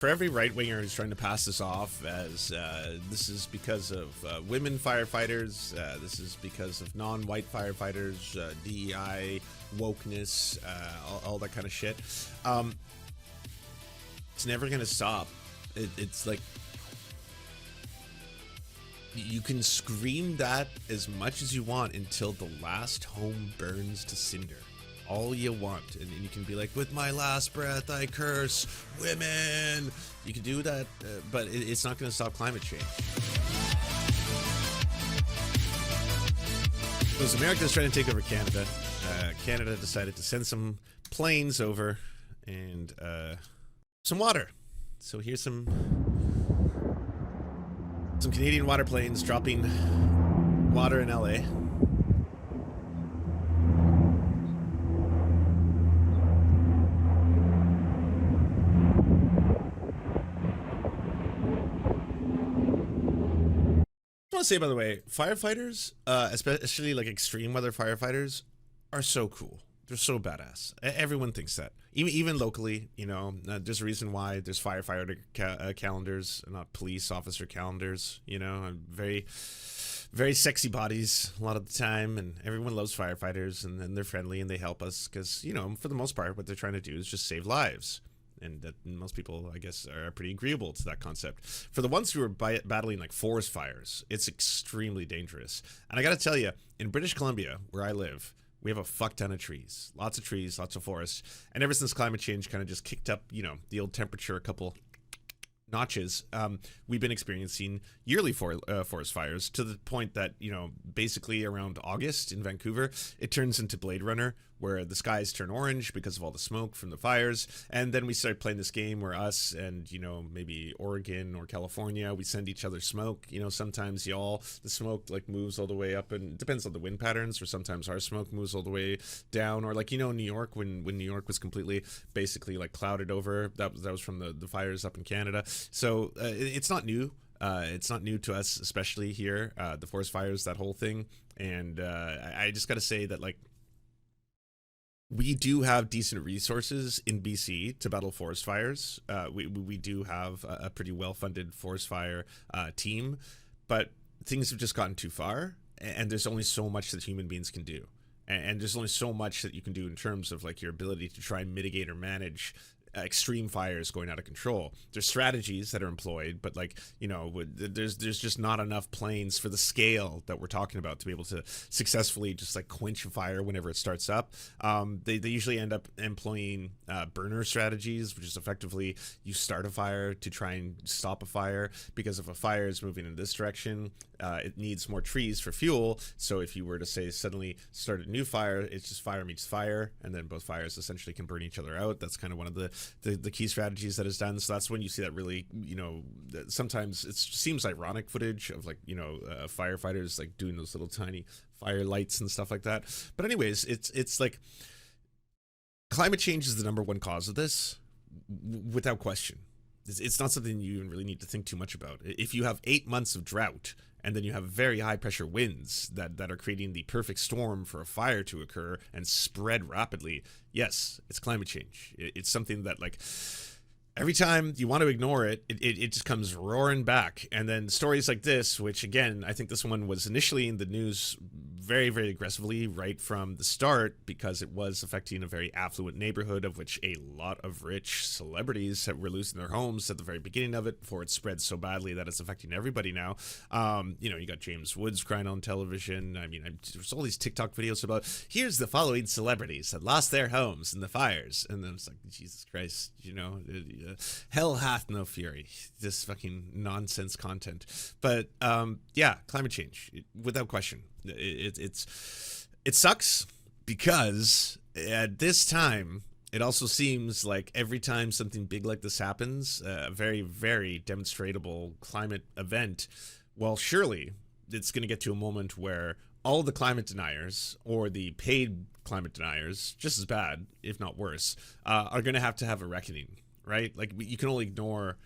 For every right-winger who's trying to pass this off as this is because of women firefighters, this is because of non-white firefighters, DEI, wokeness, all that kind of shit, it's never going to stop. It's like, you can scream that as much as you want until the last home burns to cinder. All you want, and you can be like, with my last breath I curse women. You can do that, but it's not going to stop climate change. So as America's trying to take over Canada, Canada decided to send some planes over and some water. So here's some Canadian water planes dropping water in LA. I want to say, by the way, firefighters, especially like extreme weather firefighters, are so cool. They're so badass. Everyone thinks that. Even locally, you know, there's a reason why there's firefighter calendars, not police officer calendars. You know, very, very sexy bodies a lot of the time, and everyone loves firefighters, and they're friendly and they help us because, you know, for the most part, what they're trying to do is just save lives. And that most people, I guess, are pretty agreeable to that concept. For the ones who are battling like forest fires, it's extremely dangerous. And I got to tell you, in British Columbia, where I live, we have a fuck ton of trees, lots of forests. And ever since climate change kind of just kicked up, you know, the old temperature a couple notches, we've been experiencing yearly forest fires to the point that, you know, basically around August in Vancouver, it turns into Blade Runner, where the skies turn orange because of all the smoke from the fires. And then we start playing this game where us and, you know, maybe Oregon or California, we send each other smoke. You know, sometimes the smoke like moves all the way up, and it depends on the wind patterns, or sometimes our smoke moves all the way down. Or like, you know, New York, when New York was completely basically like clouded over, that was from the fires up in Canada. So it's not new. It's not new to us, especially here, the forest fires, that whole thing. And I just got to say that, like, we do have decent resources in BC to battle forest fires. We do have a pretty well-funded forest fire team, but things have just gotten too far, and there's only so much that human beings can do. And there's only so much that you can do in terms of like your ability to try and mitigate or manage extreme fires going out of control. There's strategies that are employed, but like, you know, there's just not enough planes for the scale that we're talking about to be able to successfully just like quench a fire whenever it starts up. They usually end up employing burner strategies, which is effectively you start a fire to try and stop a fire, because if a fire is moving in this direction, it needs more trees for fuel. So if you were to say suddenly start a new fire, it's just fire meets fire, and then both fires essentially can burn each other out. That's kind of one of the key strategies that is done. So that's when you see that really, you know, sometimes it seems ironic footage of like, you know, firefighters like doing those little tiny fire lights and stuff like that. But anyways, it's like climate change is the #1 cause of this, without question. It's not something you even really need to think too much about. If you have 8 months of drought, and then you have very high pressure winds that are creating the perfect storm for a fire to occur and spread rapidly, yes, it's climate change. It's something that, like, every time you want to ignore it, it just comes roaring back. And then stories like this, which again, I think this one was initially in the news very, very aggressively right from the start, because it was affecting a very affluent neighborhood of which a lot of rich celebrities were losing their homes at the very beginning of it, before it spread so badly that it's affecting everybody now. You know, you got James Woods crying on television. I mean, there's all these TikTok videos about, here's the following celebrities that lost their homes in the fires. And then it's like, Jesus Christ, you know, hell hath no fury, this fucking nonsense content. But yeah, climate change, without question. It sucks, because at this time it also seems like every time something big like this happens, a very, very demonstrable climate event, well, surely it's going to get to a moment where all the climate deniers, or the paid climate deniers, just as bad, if not worse, are going to have a reckoning. Right? Like, you can only ignore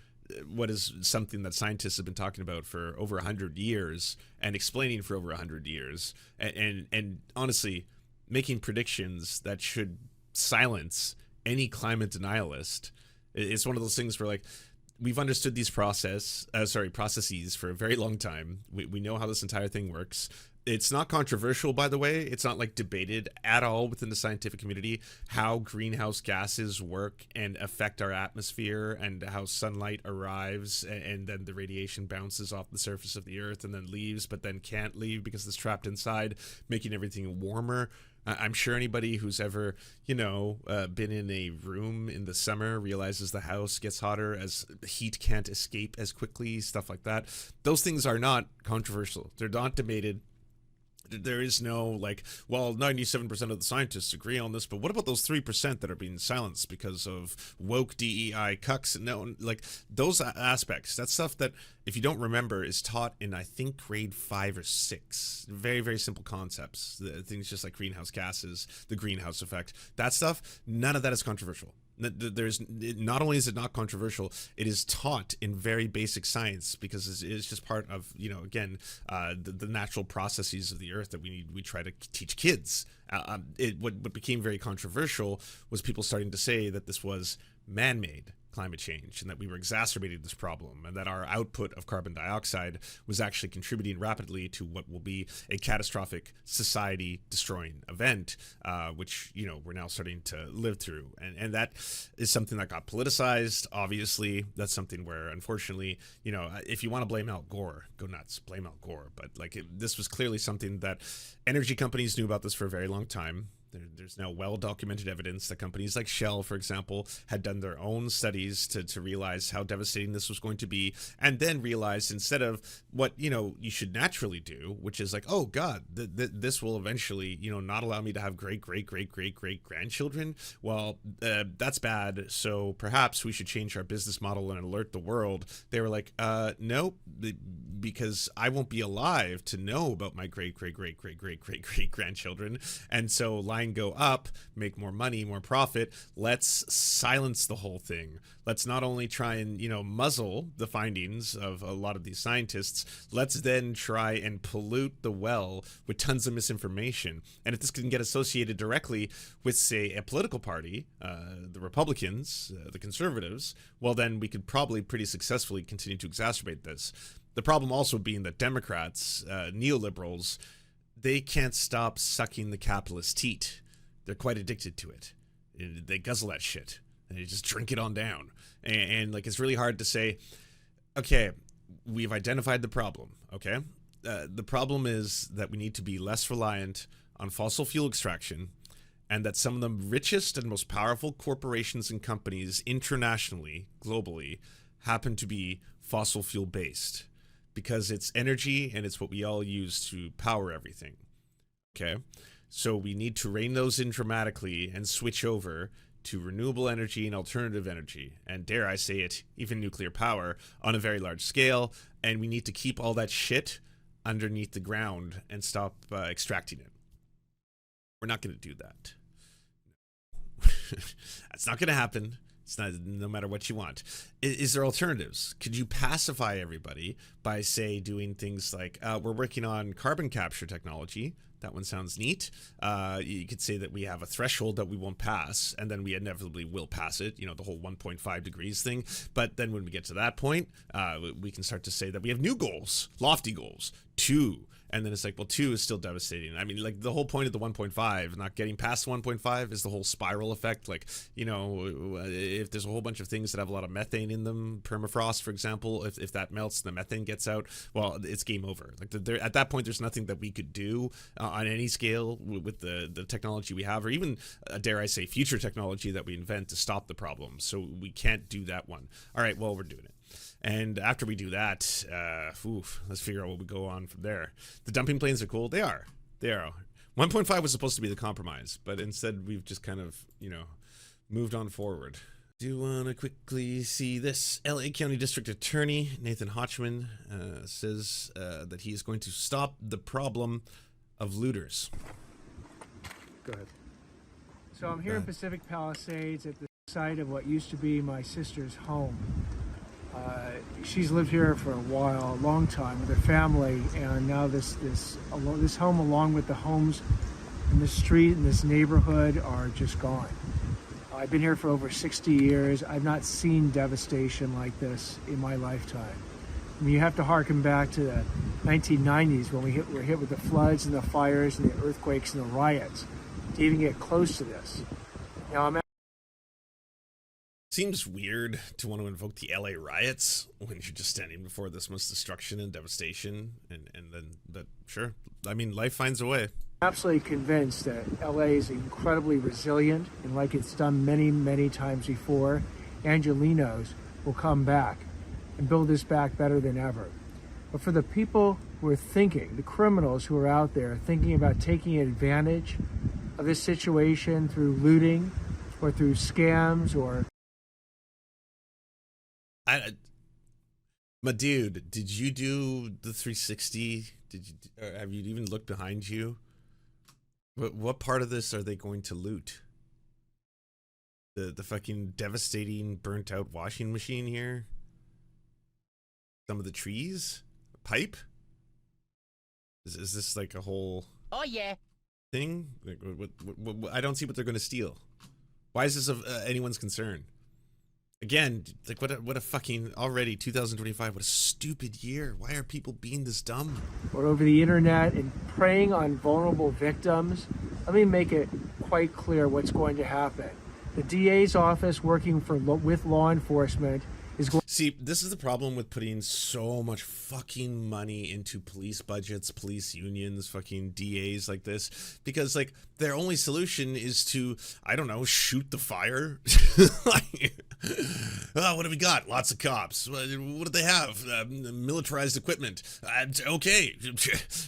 what is something that scientists have been talking about for over 100 years and explaining for over 100 years, and honestly making predictions that should silence any climate denialist. It's one of those things where, like, we've understood these processes for a very long time. We know how this entire thing works. It's not controversial, by the way. It's not like debated at all within the scientific community how greenhouse gases work and affect our atmosphere, and how sunlight arrives and then the radiation bounces off the surface of the earth and then leaves, but then can't leave because it's trapped inside, making everything warmer. I'm sure anybody who's ever, been in a room in the summer realizes the house gets hotter as heat can't escape as quickly, stuff like that. Those things are not controversial. They're not debated. There is no like, well, 97% of the scientists agree on this, but what about those 3% that are being silenced because of woke DEI cucks? No, like those aspects, that's stuff that, if you don't remember, is taught in, I think, grade 5 or 6. Very, very simple concepts. Things just like greenhouse gases, the greenhouse effect, that stuff, none of that is controversial. Not only is it not controversial, it is taught in very basic science because it's just part of, the natural processes of the earth that we try to teach kids. What became very controversial was people starting to say that this was man-made climate change and that we were exacerbating this problem, and that our output of carbon dioxide was actually contributing rapidly to what will be a catastrophic society destroying event, which we're now starting to live through, and that is something that got politicized. Obviously, that's something where, unfortunately, if you want to blame Al Gore, go nuts, blame Al Gore, but this was clearly something that energy companies knew about this for a very long time. There's now well-documented evidence that companies like Shell, for example, had done their own studies to realize how devastating this was going to be, and then realized, instead of what, you should naturally do, which is like, oh, God, this will eventually, not allow me to have great-great-great-great-great-grandchildren. Well, that's bad, so perhaps we should change our business model and alert the world. They were like, nope, because I won't be alive to know about my great-great-great-great-great-great-grandchildren, and so go up, make more money, more profit. Let's silence the whole thing. Let's not only try and, muzzle the findings of a lot of these scientists, let's then try and pollute the well with tons of misinformation. And if this can get associated directly with, say, a political party, the Republicans, the conservatives, well, then we could probably pretty successfully continue to exacerbate this. The problem also being that Democrats, neoliberals, they can't stop sucking the capitalist teat. They're quite addicted to it. They guzzle that shit and they just drink it on down. And it's really hard to say, okay, we've identified the problem. Okay. The problem is that we need to be less reliant on fossil fuel extraction, and that some of the richest and most powerful corporations and companies internationally, globally, happen to be fossil fuel based, because it's energy and it's what we all use to power everything. Okay, so we need to rein those in dramatically and switch over to renewable energy and alternative energy, and dare I say it, even nuclear power on a very large scale. And we need to keep all that shit underneath the ground and stop extracting it. We're not going to do that. That's not going to happen. It's not, no matter what you want. Is there alternatives? Could you pacify everybody by, say, doing things like, we're working on carbon capture technology. That one sounds neat. You could say that we have a threshold that we won't pass, and then we inevitably will pass it, the whole 1.5 degrees thing. But then when we get to that point, we can start to say that we have new goals, lofty goals, 2. And then it's like, well, 2 is still devastating. I mean, the whole point of the 1.5, not getting past 1.5, is the whole spiral effect. If there's a whole bunch of things that have a lot of methane in them, permafrost, for example, if that melts and the methane gets out, well, it's game over. At that point, there's nothing that we could do on any scale with the technology we have, or even, dare I say, future technology that we invent to stop the problem. So we can't do that one. All right, well, we're doing it. And after we do that, let's figure out what we go on from there. The dumping planes are cool. They are. 1.5 was supposed to be the compromise, but instead we've just kind of, moved on forward. Do you want to quickly see this? LA County District Attorney Nathan Hochman says that he is going to stop the problem of looters. Go ahead. So I'm here in Pacific Palisades at the site of what used to be my sister's home. She's lived here for a while, a long time, with her family, and now this home, along with the homes in this street and this neighborhood, are just gone. I've been here for over 60 years. I've not seen devastation like this in my lifetime. I mean, you have to harken back to the 1990s when we were hit with the floods and the fires and the earthquakes and the riots to even get close to this. Now, I'm Seems weird to want to invoke the LA riots when you're just standing before this much destruction and devastation, and then, but sure, I mean, life finds a way. absolutely convinced that LA is incredibly resilient, and like it's done many, many times before, Angelenos will come back and build this back better than ever. But for the people who are thinking, the criminals who are out there thinking about taking advantage of this situation through looting or through scams or My dude, did you do the 360? Did you? Have you even looked behind you? What part of this are they going to loot? The fucking devastating burnt out washing machine here? Some of the trees? A pipe? Is this like a whole thing? Like, what, I don't see what they're going to steal. Why is this of anyone's concern? Again, like what a fucking, already 2025, what a stupid year. Why are people being this dumb? or over the internet and preying on vulnerable victims. Let me make it quite clear what's going to happen. The DA's office working with law enforcement is going. See, this is the problem with putting so much fucking money into police budgets, police unions, fucking DAs like this, because like their only solution is to, I don't know, shoot the fire. Like, oh, what do we got? Lots of cops. What do they have? Militarized equipment. Okay,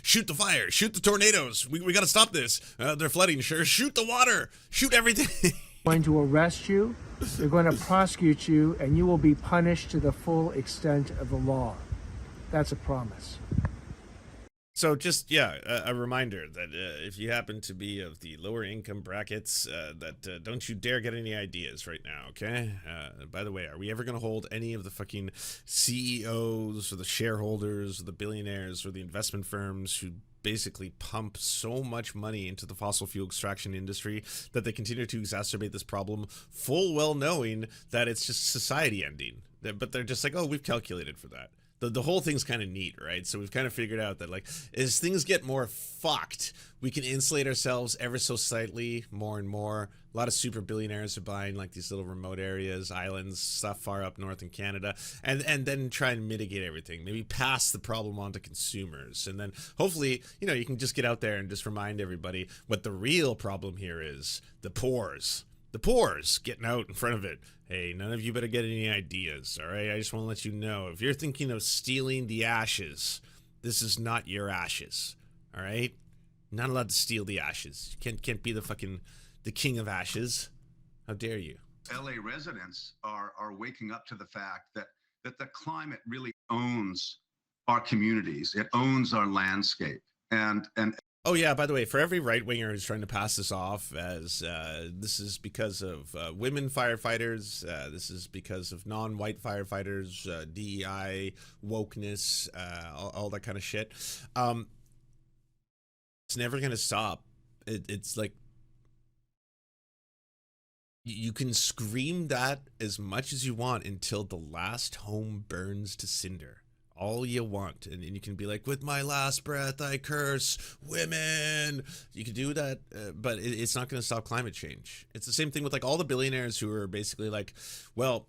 shoot the fire. Shoot the tornadoes. We got to stop this. They're flooding. Sure, shoot the water. Shoot everything. Going to arrest you, they're going to prosecute you, and you will be punished to the full extent of the law. That's a promise. So just, yeah, a reminder that if you happen to be of the lower income brackets, don't you dare get any ideas right now, okay? By the way, are we ever going to hold any of the fucking CEOs or the shareholders or the billionaires or the investment firms who basically pump so much money into the fossil fuel extraction industry that they continue to exacerbate this problem, full well knowing that it's just society ending? But they're just like, oh, we've calculated for that. The whole thing's kind of neat, right? So we've kind of figured out that, like, as things get more fucked, we can insulate ourselves ever so slightly more and more. A lot of super billionaires are buying like these little remote areas, islands, stuff far up north in Canada, and then try and mitigate everything. Maybe pass the problem on to consumers, and then hopefully, you know, you can just get out there and just remind everybody what the real problem here is: the poors. The poors getting out in front of it. Hey, none of you better get any ideas, all right? I just want to let you know, if you're thinking of stealing the ashes, this is not your ashes, all right? Not allowed to steal the ashes. You can't be the king of ashes. How dare you? LA residents are waking up to the fact that the climate really owns our communities. It owns our landscape. And oh yeah, by the way, for every right-winger who's trying to pass this off as this is because of women firefighters, this is because of non-white firefighters, DEI, wokeness, all that kind of shit, it's never going to stop. It's like, you can scream that as much as you want until the last home burns to cinder. All you want, and you can be like, with my last breath I curse women. You can do that, but it's not going to stop climate change. It's the same thing with like all the billionaires who are basically like, well,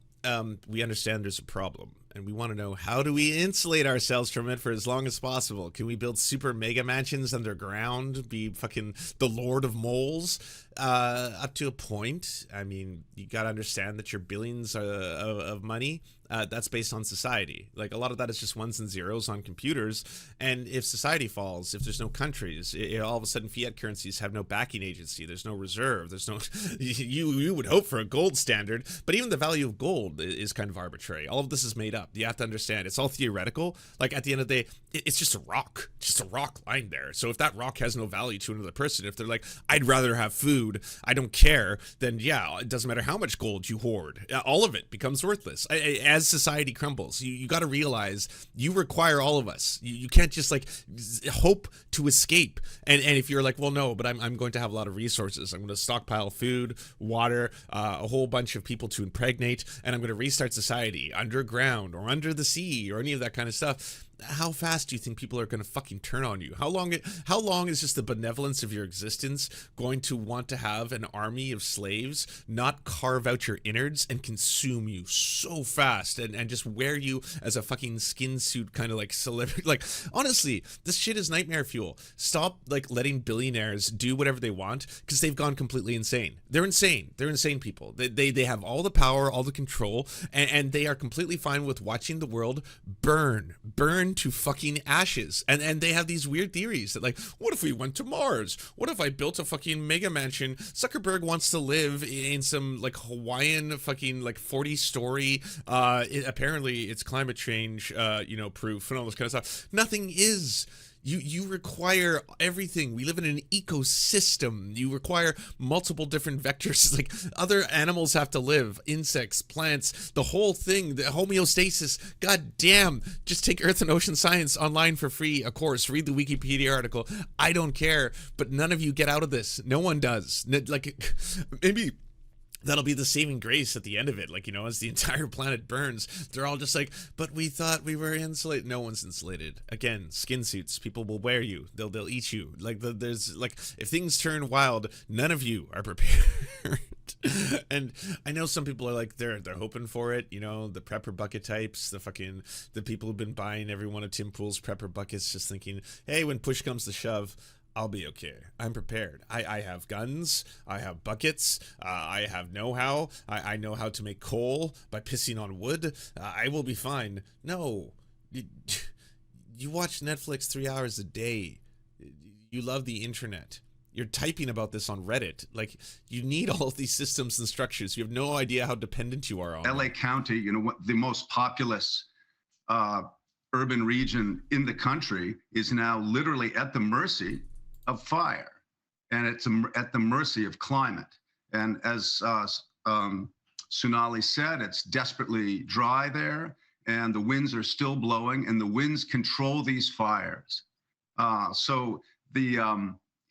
we understand there's a problem, and we want to know, how do we insulate ourselves from it for as long as possible? Can we build super mega mansions underground, be fucking the Lord of Moles? Up to a point. I mean, you got to understand that your billions of money, that's based on society. Like, a lot of that is just ones and zeros on computers. And if society falls, if there's no countries, all of a sudden fiat currencies have no backing agency. There's no reserve. There's no, you would hope for a gold standard, but even the value of gold is kind of arbitrary. All of this is made up. You have to understand, it's all theoretical. Like, at the end of the day, it's just a rock, lying there. So if that rock has no value to another person, if they're like, I'd rather have food food, I don't care, then yeah, it doesn't matter how much gold you hoard. All of it becomes worthless. As society crumbles, you got to realize you require all of us. You can't just like hope to escape. And if you're like, well, no, but I'm going to have a lot of resources. I'm going to stockpile food, water, a whole bunch of people to impregnate, and I'm going to restart society underground or under the sea or any of that kind of stuff. How fast do you think people are going to fucking turn on you? How long is just the benevolence of your existence going to want to have an army of slaves not carve out your innards and consume you so fast and just wear you as a fucking skin suit kind of like celebrity? Like, honestly, this shit is nightmare fuel. Stop like letting billionaires do whatever they want, because they've gone completely insane. They're insane. They're insane people. They have all the power, all the control, and they are completely fine with watching the world burn to fucking ashes. And they have these weird theories that like, what if we went to Mars? What if I built a fucking mega mansion? Zuckerberg wants to live in some like Hawaiian fucking like 40-story apparently it's climate change proof and all this kind of stuff. Nothing is. You require everything. We live in an ecosystem. You require multiple different vectors. Like, other animals have to live, insects, plants, the whole thing, the homeostasis. God damn. Just take Earth and Ocean Science online for free, of course. Read the Wikipedia article. I don't care, but none of you get out of this. No one does. Like, maybe that'll be the saving grace at the end of it. Like, as the entire planet burns, they're all just like, but we thought we were insulated. No one's insulated. Again, skin suits. People will wear you. They'll eat you. Like, there's like, if things turn wild, none of you are prepared. And I know some people are like, they're hoping for it. The prepper bucket types, the people who've been buying every one of Tim Pool's prepper buckets, just thinking, hey, when push comes to shove, I'll be okay. I'm prepared. I have guns. I have buckets. I have know-how. I know how to make coal by pissing on wood. I will be fine. No. You watch Netflix 3 hours a day. You love the internet. You're typing about this on Reddit. Like, you need all of these systems and structures. You have no idea how dependent you are on LA them. County, the most populous urban region in the country, is now literally at the mercy of fire, and it's at the mercy of climate. And as Sonali said, it's desperately dry there, and the winds are still blowing, and the winds control these fires. So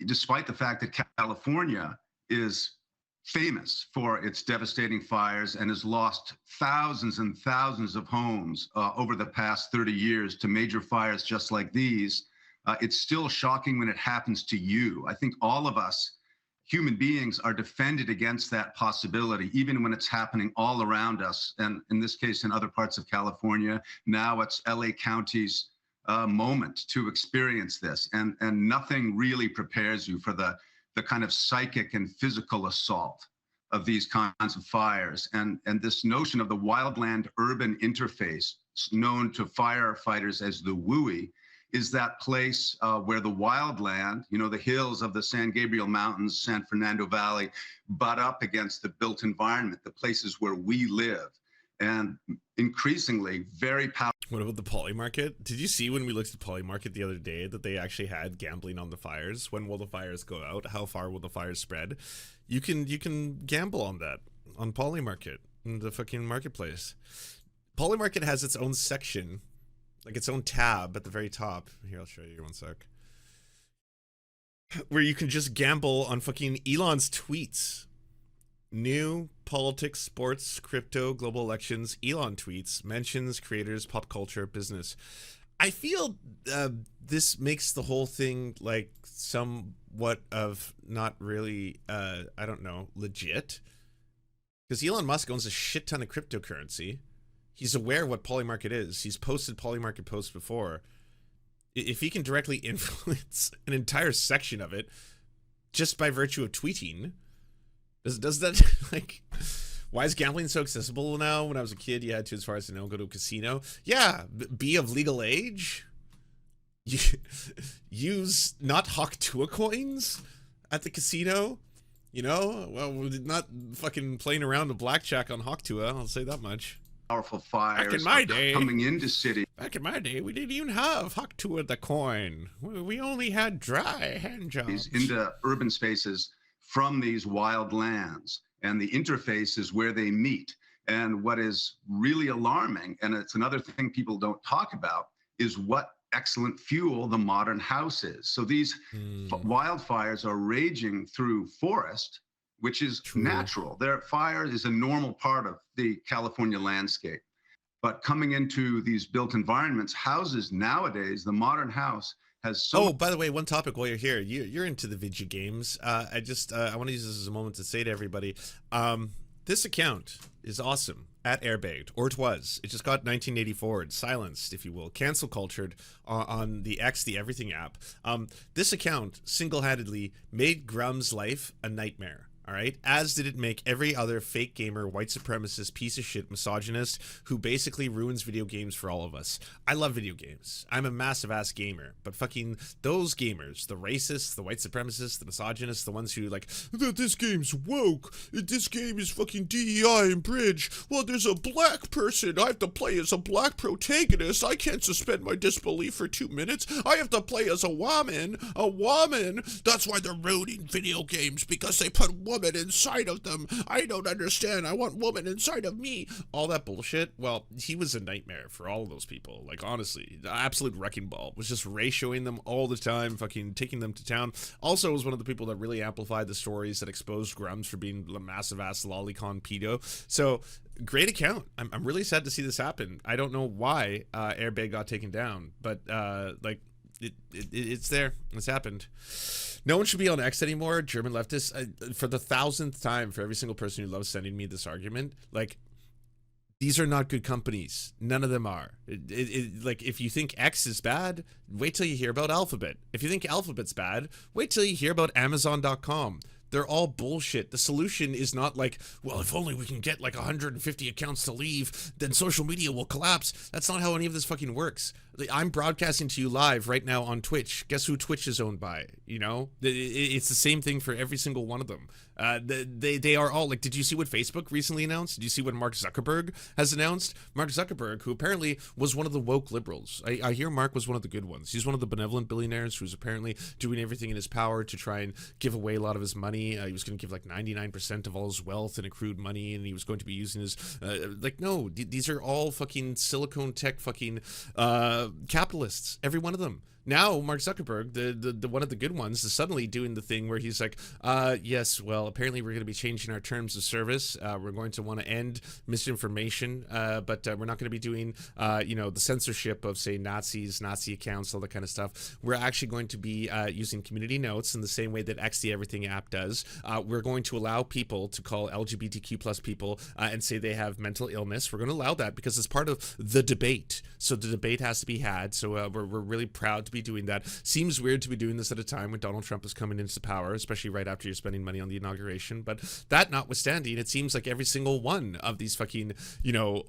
despite the fact that California is famous for its devastating fires and has lost thousands and thousands of homes over the past 30 years to major fires just like these, it's still shocking when it happens to you. I think all of us, human beings, are defended against that possibility, even when it's happening all around us. And in this case, in other parts of California, now it's LA County's moment to experience this. And nothing really prepares you for the kind of psychic and physical assault of these kinds of fires. And this notion of the wildland urban interface, known to firefighters as the WUI, is that place where the wildland, the hills of the San Gabriel Mountains, San Fernando Valley, butt up against the built environment, the places where we live. And increasingly very powerful. What about the Poly Market? Did you see when we looked at Poly Market the other day that they actually had gambling on the fires? When will the fires go out? How far will the fires spread? You can gamble on that on Poly Market, in the fucking marketplace. Poly Market has its own section, like its own tab at the very top. Here, I'll show you one sec. Where you can just gamble on fucking Elon's tweets. New politics, sports, crypto, global elections, Elon tweets, mentions, creators, pop culture, business. I feel this makes the whole thing like somewhat of not really, I don't know, legit. Because Elon Musk owns a shit ton of cryptocurrency. He's aware of what Polymarket is. He's posted Polymarket posts before. If he can directly influence an entire section of it just by virtue of tweeting, does that, like, why is gambling so accessible now? When I was a kid, you had to, as far as I know, go to a casino. Yeah, be of legal age. Use not Haktua coins at the casino. Well, we're not fucking playing around with blackjack on Haktua, I'll say that much. Powerful fires back in my day, coming into city. Back in my day, we didn't even have Haktua the coin. We only had dry hand jobs. Into urban spaces from these wild lands, and the interface is where they meet. And what is really alarming, and it's another thing people don't talk about, is what excellent fuel the modern house is. So these wildfires are raging through forest, which is natural. Their fire is a normal part of the California landscape. But coming into these built environments, houses nowadays, the modern house has so. Oh, by the way, one topic while you're here, you're into the video games. I want to use this as a moment to say to everybody, this account is awesome at Airbagged, or it was. It just got 1984 and silenced, if you will, cancel cultured on the X, the Everything app. This account single-handedly made Grum's life a nightmare. All right, as did it make every other fake gamer, white supremacist, piece of shit, misogynist who basically ruins video games for all of us. I love video games. I'm a massive ass gamer, but fucking those gamers, the racists, the white supremacists, the misogynists, the ones who like, this game's woke, this game is fucking DEI and bridge. Well, there's a black person. I have to play as a black protagonist. I can't suspend my disbelief for 2 minutes. I have to play as a woman. A woman. That's why they're ruining video games, because they put woman inside of them. I don't understand. I want woman inside of me. All that bullshit. Well, he was a nightmare for all of those people. Like, honestly, the absolute wrecking ball. Was just ratioing them all the time, fucking taking them to town. Also was one of the people that really amplified the stories that exposed Grums for being a massive ass lolicon pedo. So great account. I'm really sad to see this happen. I don't know why Airbag got taken down, but like it's there. It's happened. No one should be on X anymore. German leftists, for the 1000th time, for every single person who loves sending me this argument, like, these are not good companies. None of them are. Like, if you think X is bad, wait till you hear about Alphabet. If you think Alphabet's bad, wait till you hear about Amazon.com. They're all bullshit. The solution is not like, well, if only we can get like 150 accounts to leave, then social media will collapse. That's not how any of this fucking works. I'm broadcasting to you live right now on Twitch. Guess who Twitch is owned by? You know, it's the same thing for every single one of them. They are all like, did you see what Facebook recently announced? Did you see what Mark Zuckerberg has announced? Mark Zuckerberg, who apparently was one of the woke liberals. I hear Mark was one of the good ones. He's one of the benevolent billionaires who's apparently doing everything in his power to try and give away a lot of his money. He was going to give like 99% of all his wealth and accrued money, and he was going to be using his like, no, these are all fucking silicone tech fucking capitalists, every one of them. Now Mark Zuckerberg, the one of the good ones, is suddenly doing the thing where he's like, yes, well, apparently we're going to be changing our terms of service. We're going to want to end misinformation, but we're not going to be doing, the censorship of, say, Nazis, Nazi accounts, all that kind of stuff. We're actually going to be using community notes in the same way that X the Everything app does. We're going to allow people to call LGBTQ plus people and say they have mental illness. We're going to allow that because it's part of the debate. So the debate has to be had. So we're really proud to be doing that. Seems weird to be doing this at a time when Donald Trump is coming into power, especially right after you're spending money on the inauguration. But that notwithstanding, it seems like every single one of these fucking,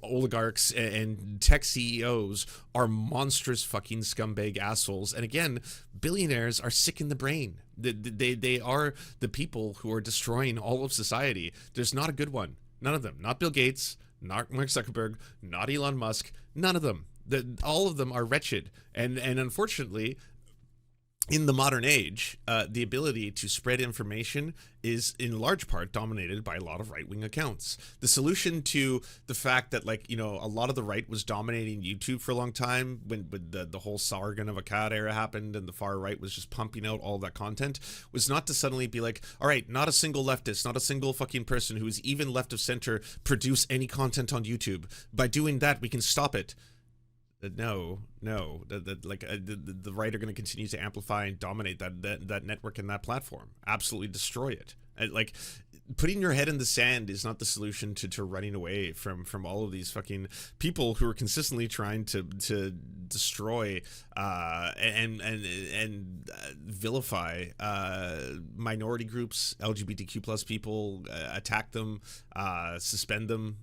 oligarchs and tech CEOs are monstrous fucking scumbag assholes. And again, billionaires are sick in the brain. They are the people who are destroying all of society. There's not a good one. None of them. Not Bill Gates, not Mark Zuckerberg, not Elon Musk. None of them. All of them are wretched, and unfortunately, in the modern age, the ability to spread information is in large part dominated by a lot of right-wing accounts. The solution to the fact that, a lot of the right was dominating YouTube for a long time when the whole Sargon of Akkad era happened and the far right was just pumping out all that content, was not to suddenly be like, all right, not a single leftist, not a single fucking person who is even left of center produce any content on YouTube. By doing that, we can stop it. No, the right are going to continue to amplify and dominate that network and that platform. Absolutely destroy it. Like, putting your head in the sand is not the solution to running away from all of these fucking people who are consistently trying to destroy and vilify minority groups, LGBTQ plus people, attack them, suspend them.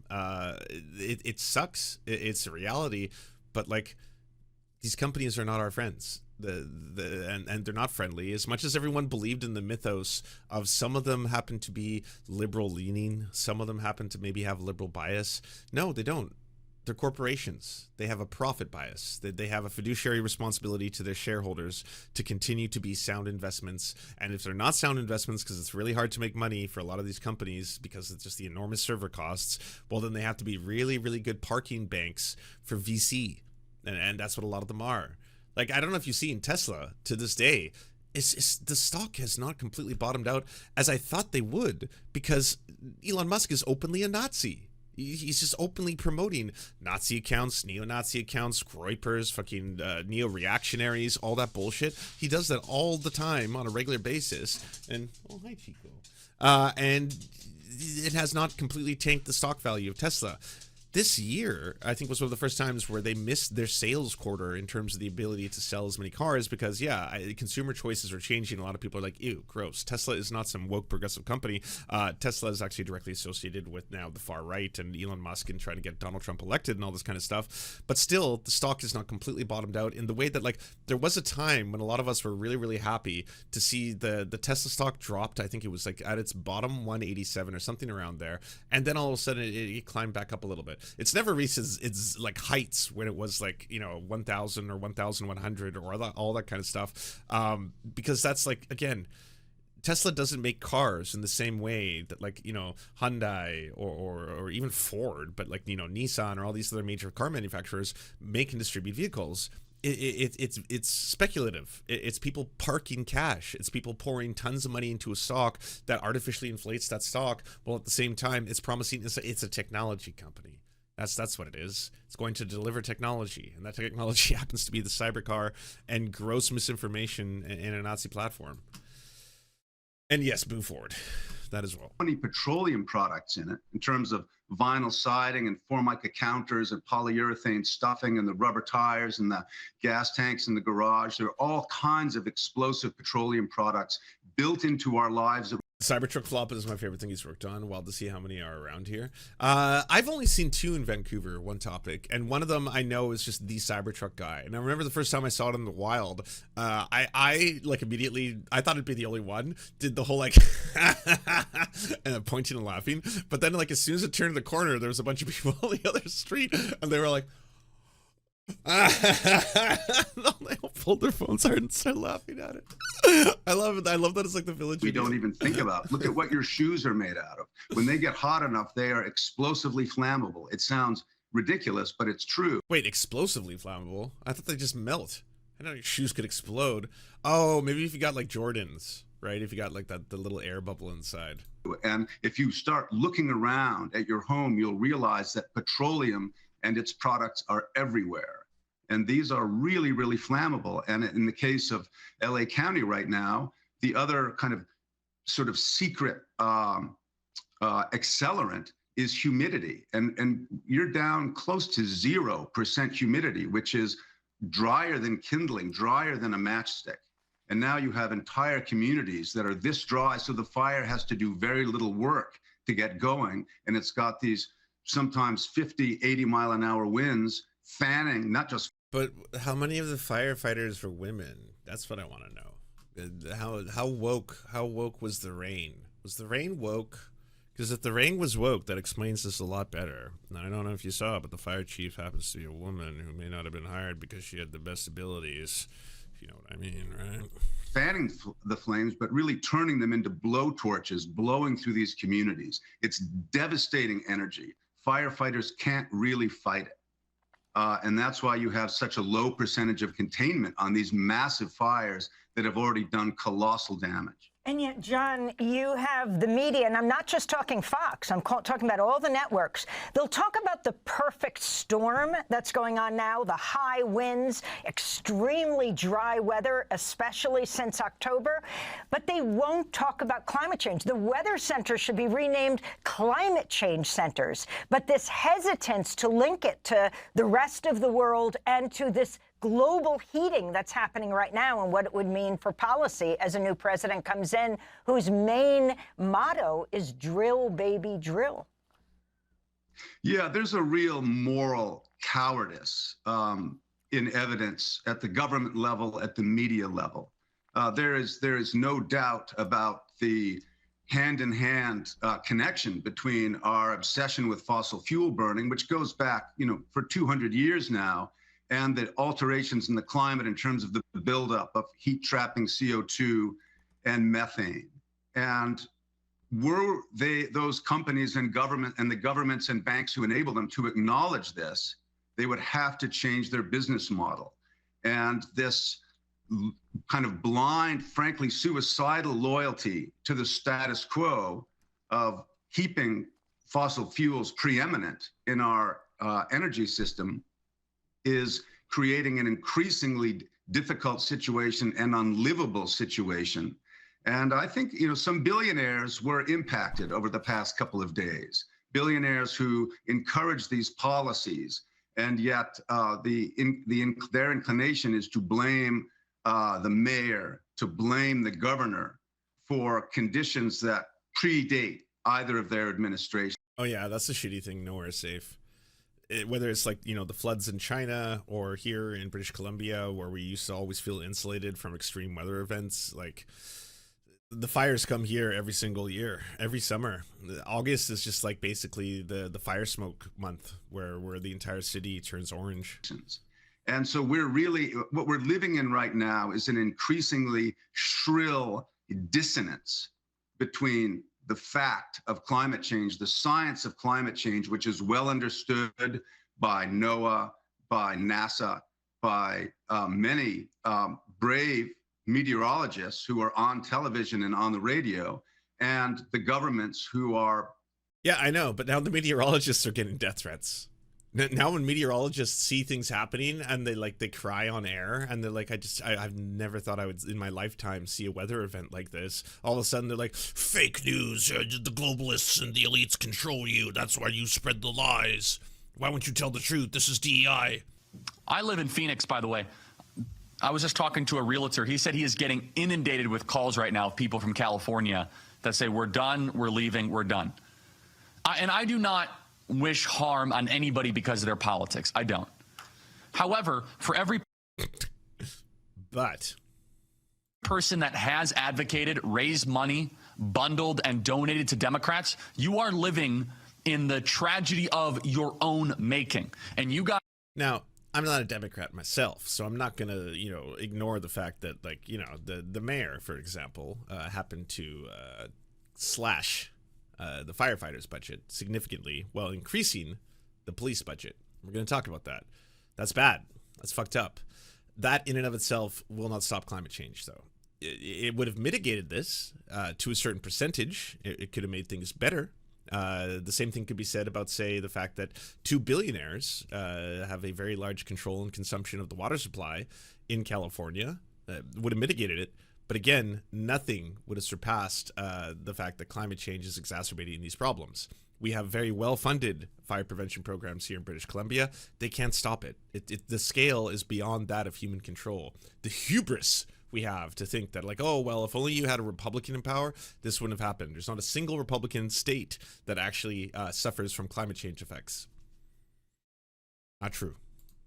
It sucks. It's a reality. But these companies are not our friends. And they're not friendly. As much as everyone believed in the mythos of some of them happen to be liberal leaning, some of them happen to maybe have liberal bias. No, they don't. They're corporations. They have a profit bias. They have a fiduciary responsibility to their shareholders to continue to be sound investments. And if they're not sound investments, because it's really hard to make money for a lot of these companies because it's just the enormous server costs, well, then they have to be really, really good parking banks for VC. And that's what a lot of them are. Like, I don't know if you've seen Tesla to this day. The stock has not completely bottomed out as I thought they would, because Elon Musk is openly a Nazi. He's just openly promoting Nazi accounts, neo-Nazi accounts, Groypers, fucking neo-reactionaries, all that bullshit. He does that all the time on a regular basis. And, oh, hi, Chico. And it has not completely tanked the stock value of Tesla. This year, I think, was one of the first times where they missed their sales quarter in terms of the ability to sell as many cars because, consumer choices are changing. A lot of people are like, ew, gross. Tesla is not some woke progressive company. Tesla is actually directly associated with now the far right and Elon Musk and trying to get Donald Trump elected and all this kind of stuff. But still, the stock is not completely bottomed out in the way that, like, there was a time when a lot of us were really, really happy to see the Tesla stock dropped. I think it was like at its bottom 187 or something around there. And then all of a sudden it climbed back up a little bit. It's never reached its like heights when it was like, 1,000 or 1,100 or all that kind of stuff, because that's like, again, Tesla doesn't make cars in the same way that, like, Hyundai or even Ford, but like, Nissan or all these other major car manufacturers make and distribute vehicles. It's speculative. It's people parking cash. It's people pouring tons of money into a stock that artificially inflates that stock, while at the same time it's promising it's a technology company. That's what it is. It's going to deliver technology, and that technology happens to be the cybercar and gross misinformation in a Nazi platform. And yes, move forward. That as well. Many petroleum products in it, in terms of vinyl siding and Formica counters and polyurethane stuffing and the rubber tires and the gas tanks in the garage. There are all kinds of explosive petroleum products built into our lives. Cybertruck flop is my favorite thing he's worked on. Wild to see how many are around here. I've only seen 2 in Vancouver, one topic, and one of them I know is just the Cybertruck guy. And I remember the first time I saw it in the wild, I like immediately, I thought it'd be the only one, did the whole like and pointing and laughing. But then like as soon as it turned the corner, there was a bunch of people on the other street, and they were like, they all pulled their phones out and started laughing at it. I love it. I love that it's like the village. We don't even think about. Look at what your shoes are made out of. When they get hot enough, they are explosively flammable. It sounds ridiculous, but it's true. Wait, explosively flammable? I thought they just melt. I know your shoes could explode. Oh, maybe if you got like Jordans, right? If you got like the little air bubble inside. And if you start looking around at your home, you'll realize that petroleum and its products are everywhere. And these are really, really flammable. And in the case of LA County right now, the other kind of sort of secret accelerant is humidity. And you're down close to 0% humidity, which is drier than kindling, drier than a matchstick. And now you have entire communities that are this dry, so the fire has to do very little work to get going. And it's got these sometimes 50, 80 mile an hour winds fanning, not just. But how many of the firefighters were women? That's what I want to know. How woke was the rain? Was the rain woke? Because if the rain was woke, that explains this a lot better. Now, I don't know if you saw, but the fire chief happens to be a woman who may not have been hired because she had the best abilities. If you know what I mean, right? Fanning the flames, but really turning them into blow torches, blowing through these communities. It's devastating energy. Firefighters can't really fight it. And that's why you have such a low percentage of containment on these massive fires that have already done colossal damage. And yet, John, you have the media, and I'm not just talking Fox, I'm talking about all the networks. They'll talk about the perfect storm that's going on now, the high winds, extremely dry weather, especially since October, but they won't talk about climate change. The weather centers should be renamed climate change centers, but this hesitance to link it to the rest of the world and to this global heating that's happening right now and what it would mean for policy as a new president comes in whose main motto is drill, baby, drill. Yeah, there's a real moral cowardice in evidence at the government level, at the media level. There is no doubt about the hand-in-hand connection between our obsession with fossil fuel burning, which goes back, for 200 years now, and the alterations in the climate in terms of the buildup of heat trapping CO2 and methane. And were those companies and the governments and banks who enable them to acknowledge this, they would have to change their business model. And this kind of blind, frankly, suicidal loyalty to the status quo of keeping fossil fuels preeminent in our energy system is creating an increasingly difficult situation and unlivable situation. And I think, some billionaires were impacted over the past couple of days, billionaires who encourage these policies, and yet their inclination is to blame the mayor, to blame the governor for conditions that predate either of their administration. Oh yeah, that's the shitty thing. Nowhere is safe. Whether it's like, the floods in China or here in British Columbia, where we used to always feel insulated from extreme weather events, like the fires come here every single year, every summer. August is just like basically the fire smoke month where the entire city turns orange. And so what we're living in right now is an increasingly shrill dissonance between the fact of climate change, the science of climate change, which is well understood by NOAA, by NASA, by many brave meteorologists who are on television and on the radio, and the governments who are... Yeah, I know, but now the meteorologists are getting death threats. Now when meteorologists see things happening and they cry on air and they're like, I've never thought I would in my lifetime see a weather event like this. All of a sudden they're like, fake news, the globalists and the elites control you. That's why you spread the lies. Why won't you tell the truth? This is DEI. I live in Phoenix, by the way. I was just talking to a realtor. He said he is getting inundated with calls right now of people from California that say, we're done, we're leaving, we're done. And I do not wish harm on anybody because of their politics. I don't. However, for every person that has advocated, raised money, bundled, and donated to Democrats, you are living in the tragedy of your own making. And you got... Now, I'm not a Democrat myself, so I'm not going to, ignore the fact that, the mayor, for example, happened to slash the firefighters' budget significantly while increasing the police budget. We're going to talk about that. That's bad. That's fucked up. That in and of itself will not stop climate change, though. It would have mitigated this to a certain percentage. It could have made things better. The same thing could be said about, say, the fact that 2 billionaires have a very large control and consumption of the water supply in California. Would have mitigated it. But again, nothing would have surpassed the fact that climate change is exacerbating these problems. We have very well-funded fire prevention programs here in British Columbia. They can't stop it. The scale is beyond that of human control. The hubris we have to think that, oh, well, if only you had a Republican in power, this wouldn't have happened. There's not a single Republican state that actually suffers from climate change effects. Not true.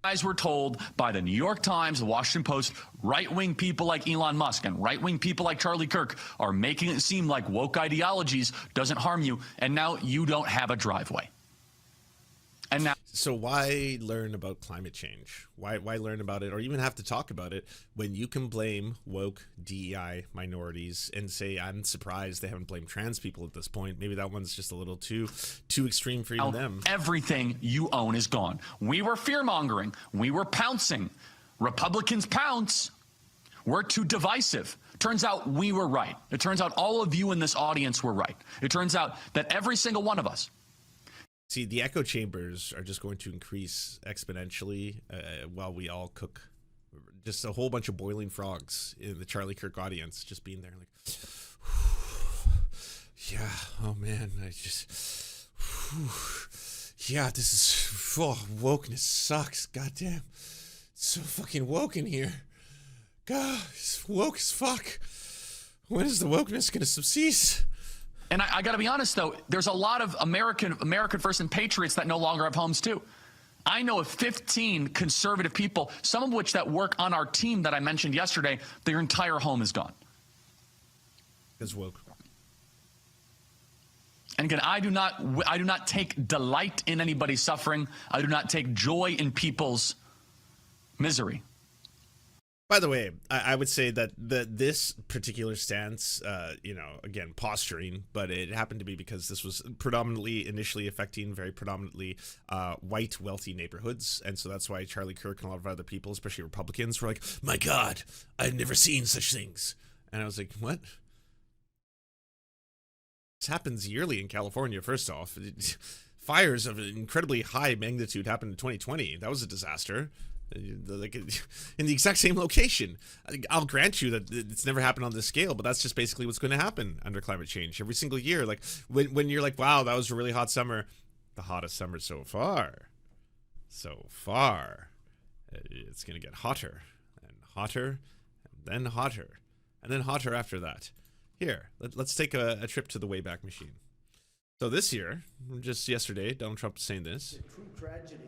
Guys were told by the New York Times, the Washington Post, right-wing people like Elon Musk and right-wing people like Charlie Kirk are making it seem like woke ideologies doesn't harm you, and now you don't have a driveway. And now, so why learn about climate change? Why learn about it or even have to talk about it when you can blame woke DEI minorities and say, I'm surprised they haven't blamed trans people at this point. Maybe that one's just a little too extreme for even them. Everything you own is gone. We were fear-mongering. We were pouncing. Republicans pounce. We're too divisive. Turns out we were right. It turns out all of you in this audience were right. It turns out that every single one of us. See, the echo chambers are just going to increase exponentially while we all cook. Just a whole bunch of boiling frogs in the Charlie Kirk audience, just being there like, yeah, oh man, yeah, this is, wokeness sucks, goddamn. It's so fucking woke in here. God, it's woke as fuck. When is the wokeness gonna subsist? And I got to be honest, though, there's a lot of American first and patriots that no longer have homes, too. I know of 15 conservative people, some of which that work on our team that I mentioned yesterday, their entire home is gone. It's woke. And again, I do not take delight in anybody's suffering. I do not take joy in people's misery. By the way, I would say that this particular stance, you know, again, posturing, but it happened to be because this was predominantly initially affecting very predominantly white, wealthy neighborhoods. And so that's why Charlie Kirk and a lot of other people, especially Republicans, were like, my God, I've never seen such things. And I was like, what? This happens yearly in California, first off. Fires of an incredibly high magnitude happened in 2020. That was a disaster. Like in the exact same location. I'll grant you that it's never happened on this scale, but that's just basically what's going to happen under climate change every single year. Like when you're like, wow, that was a really hot summer, the hottest summer so far, it's going to get hotter and hotter and then hotter and then hotter after that. Here, let's take a trip to the Wayback Machine. So this year, just yesterday, Donald Trump was saying this. It's a true tragedy.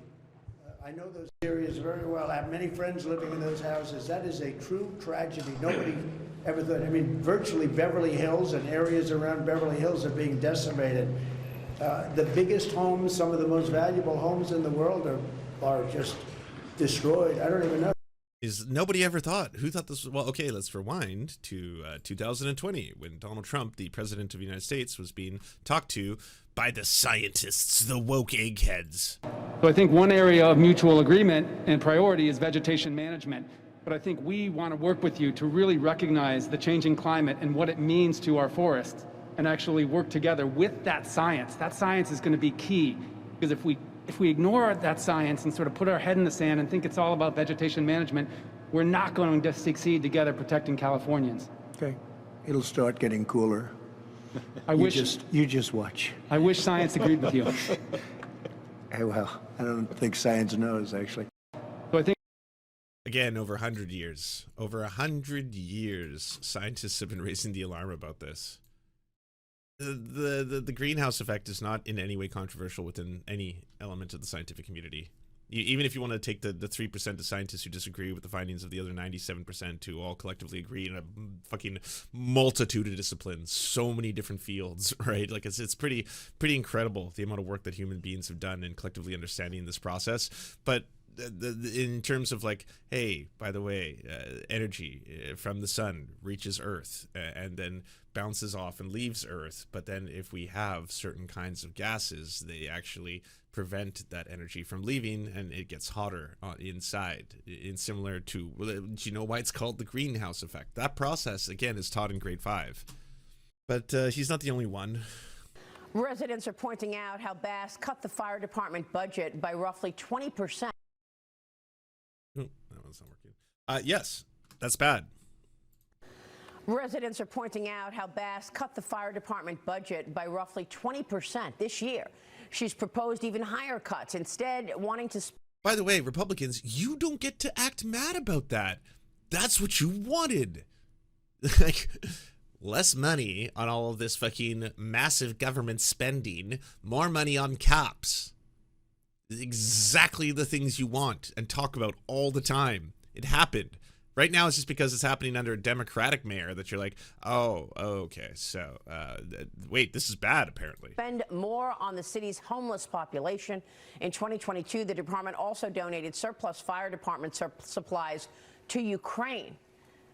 I know those areas very well. I have many friends living in those houses. That is a true tragedy. Nobody ever thought. I mean, virtually Beverly Hills and areas around Beverly Hills are being decimated. The biggest homes, some of the most valuable homes in the world are just destroyed. I don't even know. Is nobody ever thought? Who thought this was? Well, okay, let's rewind to 2020 when Donald Trump, the president of the United States, was being talked to by the scientists, the woke eggheads. So I think one area of mutual agreement and priority is vegetation management. But I think we want to work with you to really recognize the changing climate and what it means to our forests and actually work together with that science. That science is going to be key, because if we ignore that science and sort of put our head in the sand and think it's all about vegetation management, we're not going to succeed together protecting Californians. Okay, it'll start getting cooler. You just watch. I wish science agreed with you. Well, I don't think science knows, actually. So I think, again, over 100 years, scientists have been raising the alarm about this. The greenhouse effect is not in any way controversial within any element of the scientific community. Even if you want to take the 3% of scientists who disagree with the findings of the other 97% who all collectively agree in a fucking multitude of disciplines, so many different fields, right? Like it's pretty incredible the amount of work that human beings have done in collectively understanding this process. But in terms of like, hey, by the way, energy from the sun reaches Earth and then bounces off and leaves Earth. But then if we have certain kinds of gases, they actually prevent that energy from leaving and it gets hotter inside. In similar to, do you know why it's called the greenhouse effect? That process, again, is taught in grade 5. But he's not the only one. Residents are pointing out how Bass cut the fire department budget by roughly 20%. Oh, that one's not working. Yes, that's bad. Residents are pointing out how Bass cut the fire department budget by roughly 20% this year. She's proposed even higher cuts, instead wanting to... By the way, Republicans, you don't get to act mad about that. That's what you wanted. Like, less money on all of this fucking massive government spending, more money on cops. Exactly the things you want and talk about all the time. It happened. Right now, it's just because it's happening under a Democratic mayor that you're like, oh, okay, so, wait, this is bad, apparently. Spend more on the city's homeless population. In 2022, the department also donated surplus fire department supplies to Ukraine.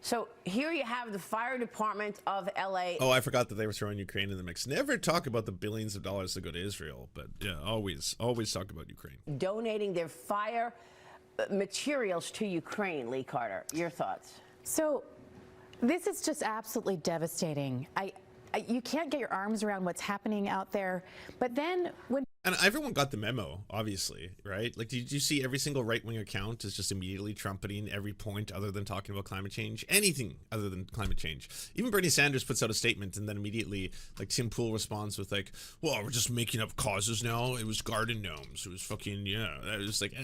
So here you have the fire department of L.A. Oh, I forgot that they were throwing Ukraine in the mix. Never talk about the billions of dollars that go to Israel, but yeah, always talk about Ukraine. Donating their fire materials to Ukraine. Lee Carter, your thoughts? So this is just absolutely devastating. You can't get your arms around what's happening out there. But then when... And everyone got the memo, obviously, right? Like, did you see every single right-wing account is just immediately trumpeting every point other than talking about climate change? Anything other than climate change. Even Bernie Sanders puts out a statement and then immediately, like, Tim Pool responds with, like, well, we're just making up causes now. It was garden gnomes. It was fucking, yeah. It was like...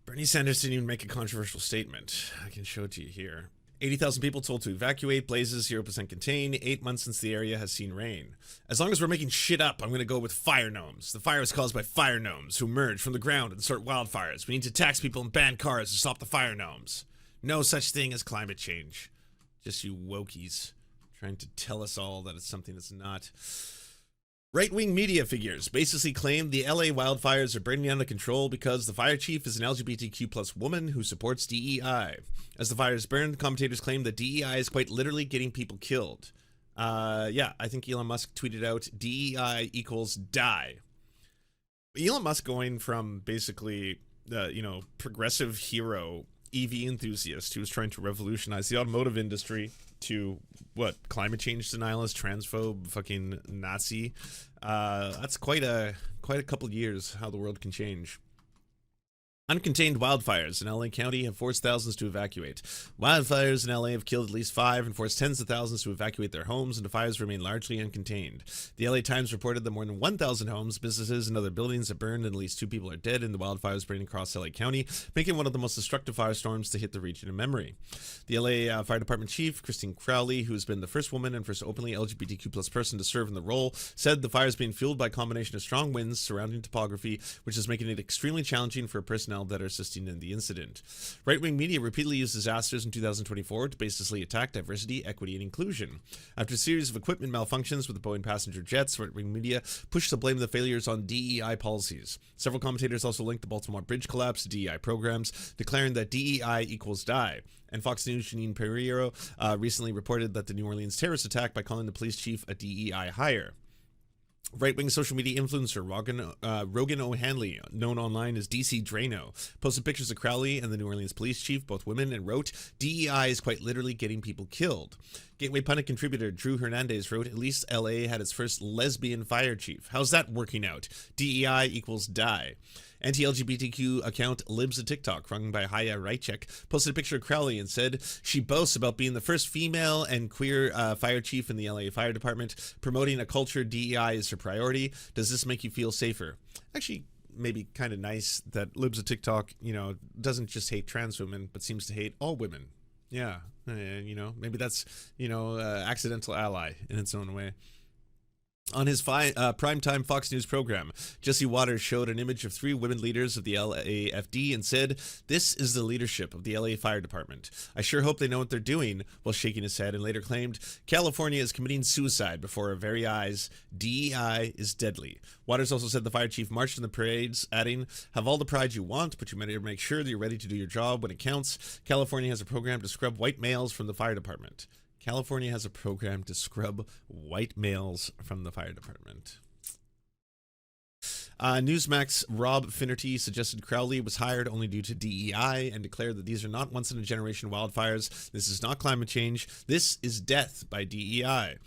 Bernie Sanders didn't even make a controversial statement. I can show it to you here. 80,000 people told to evacuate, blazes 0% contain, 8 months since the area has seen rain. As long as we're making shit up, I'm going to go with fire gnomes. The fire is caused by fire gnomes who emerge from the ground and start wildfires. We need to tax people and ban cars to stop the fire gnomes. No such thing as climate change. Just you wokies trying to tell us all that it's something that's not. Right-wing media figures basically claim the LA wildfires are burning out of control because the fire chief is an LGBTQ plus woman who supports DEI. As the fires burn, commentators claim that DEI is quite literally getting people killed. Yeah, I think Elon Musk tweeted out DEI equals die. Elon Musk going from basically, progressive hero EV enthusiast who was trying to revolutionize the automotive industry to what, climate change denialist, transphobe, fucking Nazi. That's quite a couple of years how the world can change. Uncontained wildfires in LA County have forced thousands to evacuate. Wildfires in LA have killed at least 5 and forced tens of thousands to evacuate their homes, and the fires remain largely uncontained. The LA Times reported that more than 1,000 homes, businesses, and other buildings have burned, and at least 2 people are dead in the wildfires burning across LA County, making one of the most destructive firestorms to hit the region in memory. The LA Fire Department Chief, Christine Crowley, who's been the first woman and first openly LGBTQ plus person to serve in the role, said the fire is being fueled by a combination of strong winds, surrounding topography, which is making it extremely challenging for personnel that are assisting in the incident. Right-wing media repeatedly used disasters in 2024 to baselessly attack diversity, equity, and inclusion. After a series of equipment malfunctions with the Boeing passenger jets, right-wing media pushed to blame the failures on DEI policies. Several commentators also linked the Baltimore bridge collapse to DEI programs, declaring that DEI equals die. And Fox News' Janine Pereiro recently reported that the New Orleans terrorist attack by calling the police chief a DEI hire. Right-wing social media influencer Rogan O'Hanley, known online as DC Drano, posted pictures of Crowley and the New Orleans police chief, both women, and wrote, DEI is quite literally getting people killed. Gateway Pundit contributor Drew Hernandez wrote, at least LA had its first lesbian fire chief. How's that working out? DEI equals die. Anti-LGBTQ account Libs a TikTok, run by Haya Rychek, posted a picture of Crowley and said she boasts about being the first female and queer fire chief in the LA Fire Department, promoting a culture DEI is her priority. Does this make you feel safer? Actually, maybe kind of nice that Libs a TikTok, doesn't just hate trans women, but seems to hate all women. Yeah, maybe that's, accidental ally in its own way. On his primetime Fox News program, Jesse Waters showed an image of 3 women leaders of the LAFD and said, this is the leadership of the LA Fire Department. I sure hope they know what they're doing, while shaking his head, and later claimed, California is committing suicide before our very eyes. DEI is deadly. Waters also said the fire chief marched in the parades, adding, have all the pride you want, but you better make sure that you're ready to do your job when it counts. California has a program to scrub white males from the fire department. California has a program to scrub white males from the fire department. Newsmax Rob Finnerty suggested Crowley was hired only due to DEI and declared that these are not once-in-a-generation wildfires. This is not climate change. This is death by DEI.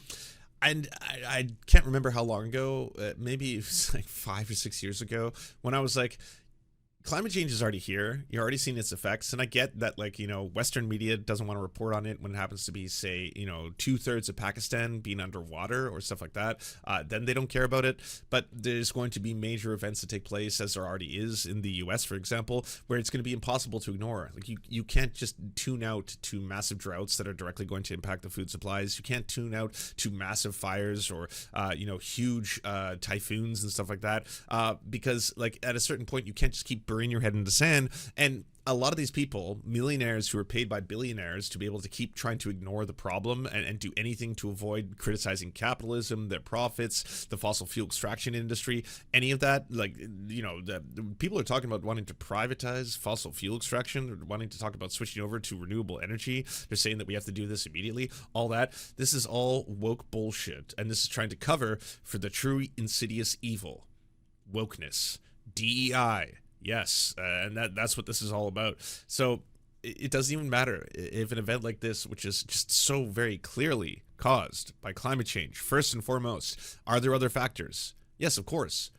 And I can't remember how long ago, maybe it was like 5 or 6 years ago, when I was like, climate change is already here. You're already seeing its effects. And I get that, Western media doesn't want to report on it when it happens to be, say, 2/3 of Pakistan being underwater or stuff like that. Then they don't care about it. But there's going to be major events that take place, as there already is in the US, for example, where it's going to be impossible to ignore. Like, you can't just tune out to massive droughts that are directly going to impact the food supplies. You can't tune out to massive fires or, huge typhoons and stuff like that. Because, at a certain point, you can't just keep burying your head in the sand. And a lot of these people, millionaires who are paid by billionaires to be able to keep trying to ignore the problem and do anything to avoid criticizing capitalism, their profits, the fossil fuel extraction industry, any of that, the people are talking about wanting to privatize fossil fuel extraction, they're wanting to talk about switching over to renewable energy, they're saying that we have to do this immediately, all that. This is all woke bullshit, and this is trying to cover for the true insidious evil, wokeness, DEI. Yes, and that's what this is all about. So it doesn't even matter if an event like this, which is just so very clearly caused by climate change, first and foremost, are there other factors? Yes, of course.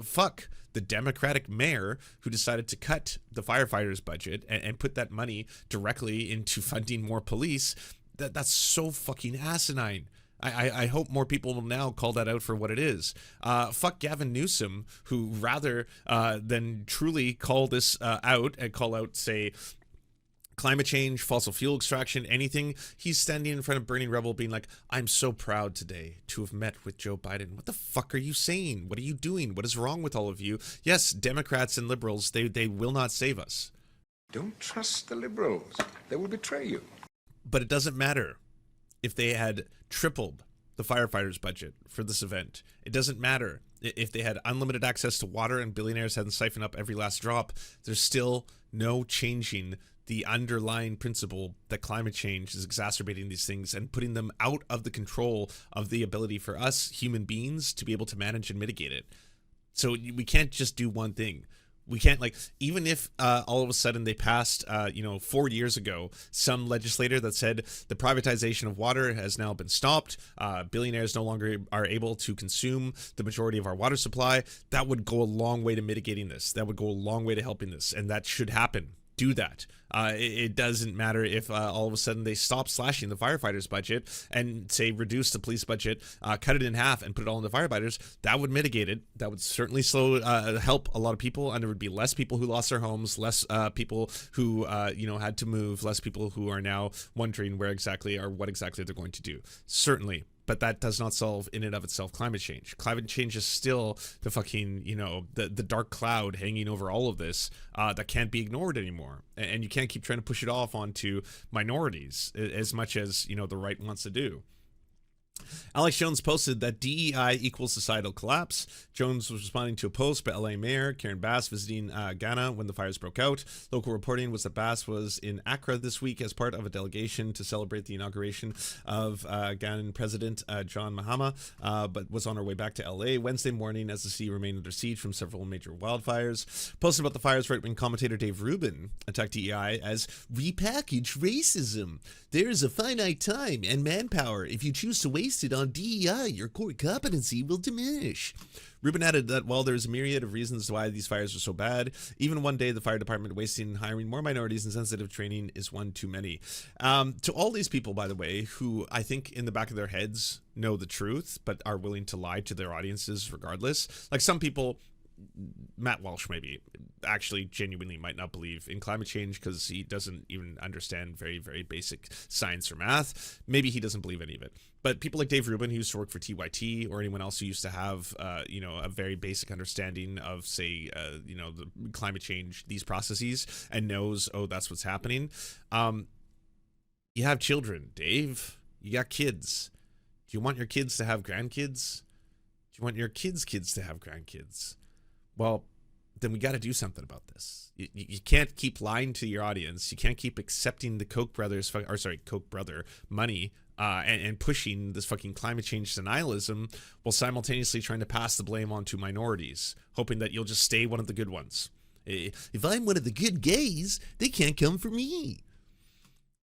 Fuck the Democratic mayor who decided to cut the firefighters' budget and put that money directly into funding more police. That's so fucking asinine. I hope more people will now call that out for what it is. Fuck Gavin Newsom, who rather than truly call this out and call out, say, climate change, fossil fuel extraction, anything, he's standing in front of Burning Rebel being like, I'm so proud today to have met with Joe Biden. What the fuck are you saying? What are you doing? What is wrong with all of you? Yes, Democrats and liberals, they will not save us. Don't trust the liberals. They will betray you. But it doesn't matter. If they had tripled the firefighters' budget for this event. It doesn't matter if they had unlimited access to water and billionaires hadn't siphoned up every last drop. There's still no changing the underlying principle that climate change is exacerbating these things and putting them out of the control of the ability for us human beings to be able to manage and mitigate it. So we can't just do one thing. We can't, like, even if all of a sudden they passed, 4 years ago, some legislator that said the privatization of water has now been stopped, billionaires no longer are able to consume the majority of our water supply, that would go a long way to mitigating this. That would go a long way to helping this, and that should happen. Do that. It doesn't matter if all of a sudden they stop slashing the firefighters budget and say reduce the police budget, cut it in half and put it all into firefighters. That would mitigate it. That would certainly help a lot of people, and there would be less people who lost their homes, less people who had to move, less people who are now wondering what exactly they're going to do. Certainly. But that does not solve in and of itself climate change. Climate change is still the fucking, the dark cloud hanging over all of this that can't be ignored anymore. And you can't keep trying to push it off onto minorities as much as, the right wants to do. Alex Jones posted that DEI equals societal collapse. Jones was responding to a post by LA Mayor Karen Bass visiting Ghana when the fires broke out. Local reporting was that Bass was in Accra this week as part of a delegation to celebrate the inauguration of Ghanaian President John Mahama, but was on her way back to LA Wednesday morning as the city remained under siege from several major wildfires. Posting about the fires, right-wing commentator Dave Rubin attacked DEI as repackaged racism. There's a finite time and manpower. If you choose to waste it on DEI, your core competency will diminish. Rubin added that while there's a myriad of reasons why these fires are so bad, even one day the fire department wasting hiring more minorities in sensitive training is one too many. To all these people, by the way, who I think in the back of their heads know the truth, but are willing to lie to their audiences regardless. Like some people, Matt Walsh maybe actually genuinely might not believe in climate change because he doesn't even understand very, very basic science or math. Maybe he doesn't believe any of it. But people like Dave Rubin, who used to work for TYT, or anyone else who used to have, a very basic understanding of, say, the climate change, these processes, and knows, oh, that's what's happening. You have children, Dave. You got kids. Do you want your kids to have grandkids? Do you want your kids' kids to have grandkids? Well, then we got to do something about this. You can't keep lying to your audience. You can't keep accepting the Koch brother money and pushing this fucking climate change denialism while simultaneously trying to pass the blame on to minorities, hoping that you'll just stay one of the good ones. If I'm one of the good gays, they can't come for me.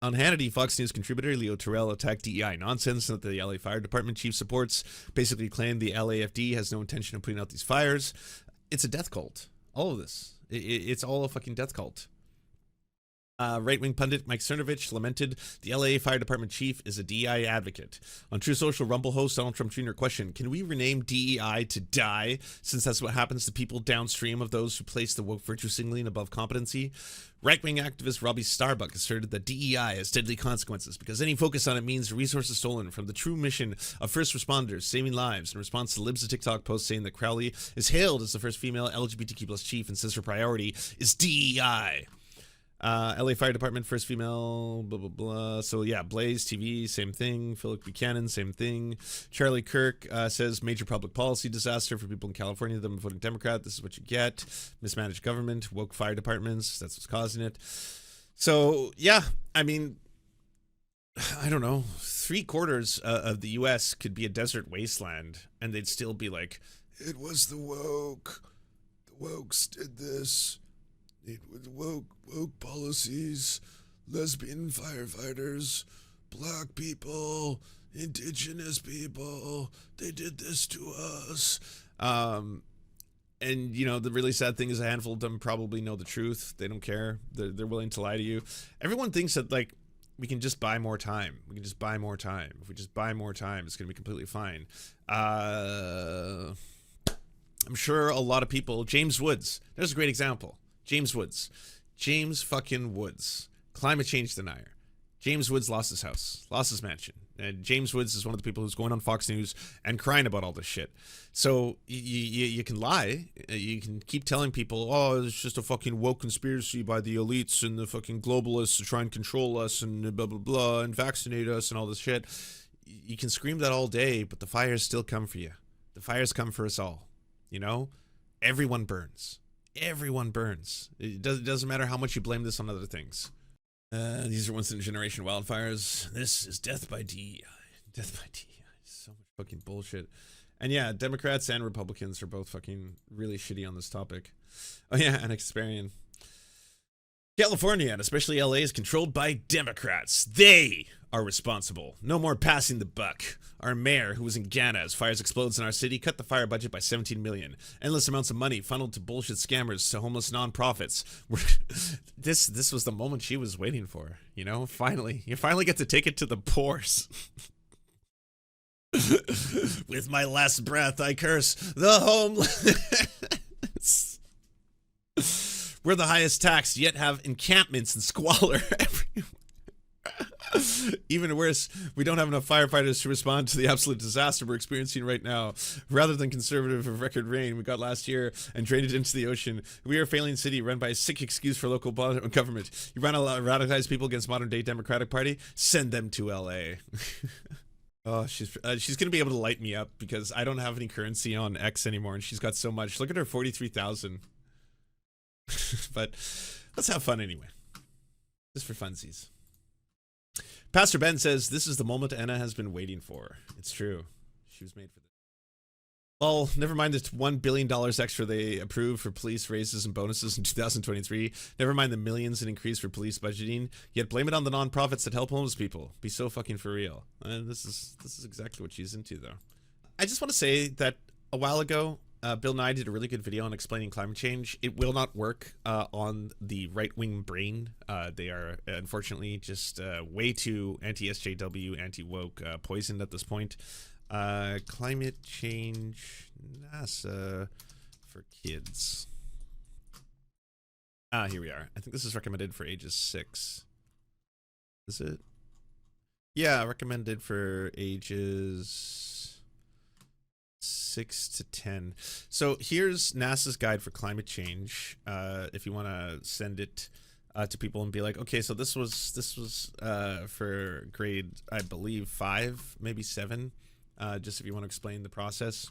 On Hannity, Fox News contributor Leo Terrell attacked DEI nonsense that the LA Fire Department chief supports, basically claimed the LAFD has no intention of putting out these fires. It's a death cult. All of this. It's all a fucking death cult. Right-wing pundit Mike Cernovich lamented the LA Fire Department chief is a DEI advocate. On True Social, Rumble host Donald Trump Jr. questioned, can we rename DEI to die, since that's what happens to people downstream of those who place the woke virtue signaling above competency? Right-wing activist Robbie Starbuck asserted that DEI has deadly consequences because any focus on it means resources stolen from the true mission of first responders, saving lives, in response to Libs' TikTok post saying that Crowley is hailed as the first female LGBTQ plus chief and says her priority is DEI. LA Fire Department, first female, blah, blah, blah. So, yeah, Blaze TV, same thing. Philip Buchanan, same thing. Charlie Kirk says major public policy disaster for people in California, them voting Democrat. This is what you get. Mismanaged government, woke fire departments. That's what's causing it. So, yeah, I mean, I don't know. 3/4 of the U.S. could be a desert wasteland, and they'd still be like, it was the woke. The wokes did this. It was woke policies, lesbian firefighters, black people, indigenous people. They did this to us. And, the really sad thing is a handful of them probably know the truth. They don't care. They're willing to lie to you. Everyone thinks that, like, we can just buy more time. We can just buy more time. If we just buy more time, it's going to be completely fine. I'm sure a lot of people... James Woods. There's a great example. James Woods. James fucking Woods. Climate change denier. James Woods lost his house. Lost his mansion. And James Woods is one of the people who's going on Fox News and crying about all this shit. So you can lie. You can keep telling people, oh, it's just a fucking woke conspiracy by the elites and the fucking globalists to try and control us and blah, blah, blah, and vaccinate us and all this shit. you can scream that all day, but the fires still come for you. The fires come for us all. You know, everyone burns. Everyone burns. It doesn't matter how much you blame this on other things. These are once in a generation wildfires. This is death by DEI. Death by DEI. So much fucking bullshit. And yeah, Democrats and Republicans are both fucking really shitty on this topic. Oh yeah, and Experian. California, and especially LA, is controlled by Democrats. They are responsible. No more passing the buck. Our mayor, who was in Ghana as fires explodes in our city, cut the fire budget by $17 million. Endless amounts of money funneled to bullshit scammers, to homeless nonprofits. This was the moment she was waiting for. You know, finally. You finally get to take it to the poors. With my last breath, I curse the homeless. We're the highest taxed, yet have encampments and squalor everywhere. Even worse, we don't have enough firefighters to respond to the absolute disaster we're experiencing right now. Rather than conservative of record rain we got last year and drained it into the ocean, we are a failing city run by a sick excuse for local government. You run a lot of radicalized people against modern-day Democratic Party? Send them to LA. Oh, she's gonna be able to light me up because I don't have any currency on X anymore, and she's got so much. Look at her 43,000. But let's have fun anyway. Just for funsies. Pastor Ben says, this is the moment Anna has been waiting for. It's true. She was made for this. Well, never mind the $1 billion extra they approved for police raises and bonuses in 2023. Never mind the millions in increase for police budgeting. Yet blame it on the nonprofits that help homeless people. Be so fucking for real. This is exactly what she's into, though. I just want to say that a while ago, Bill Nye did a really good video on explaining climate change. It will not work on the right-wing brain. They are, unfortunately, just way too anti-SJW, anti-woke, poisoned at this point. Climate change, NASA for kids. Here we are. I think this is recommended for ages 6. Is it? Yeah, recommended for ages 6 to 10. So here's NASA's guide for climate change. If you want to send it to people and be like, okay, so this was for grade, I believe 5, maybe 7. Just if you want to explain the process.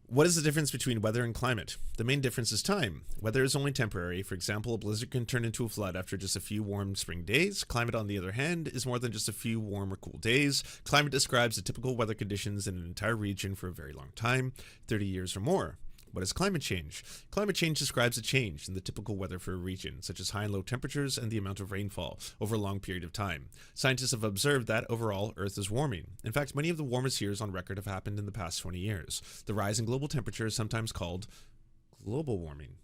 What is the difference between weather and climate? The main difference is time. Weather is only temporary. For example, a blizzard can turn into a flood after just a few warm spring days. Climate, on the other hand, is more than just a few warm or cool days. Climate describes the typical weather conditions in an entire region for a very long time, 30 years or more. What is climate change? Climate change describes a change in the typical weather for a region, such as high and low temperatures and the amount of rainfall over a long period of time. Scientists have observed that, overall, Earth is warming. In fact, many of the warmest years on record have happened in the past 20 years. The rise in global temperature is sometimes called global warming.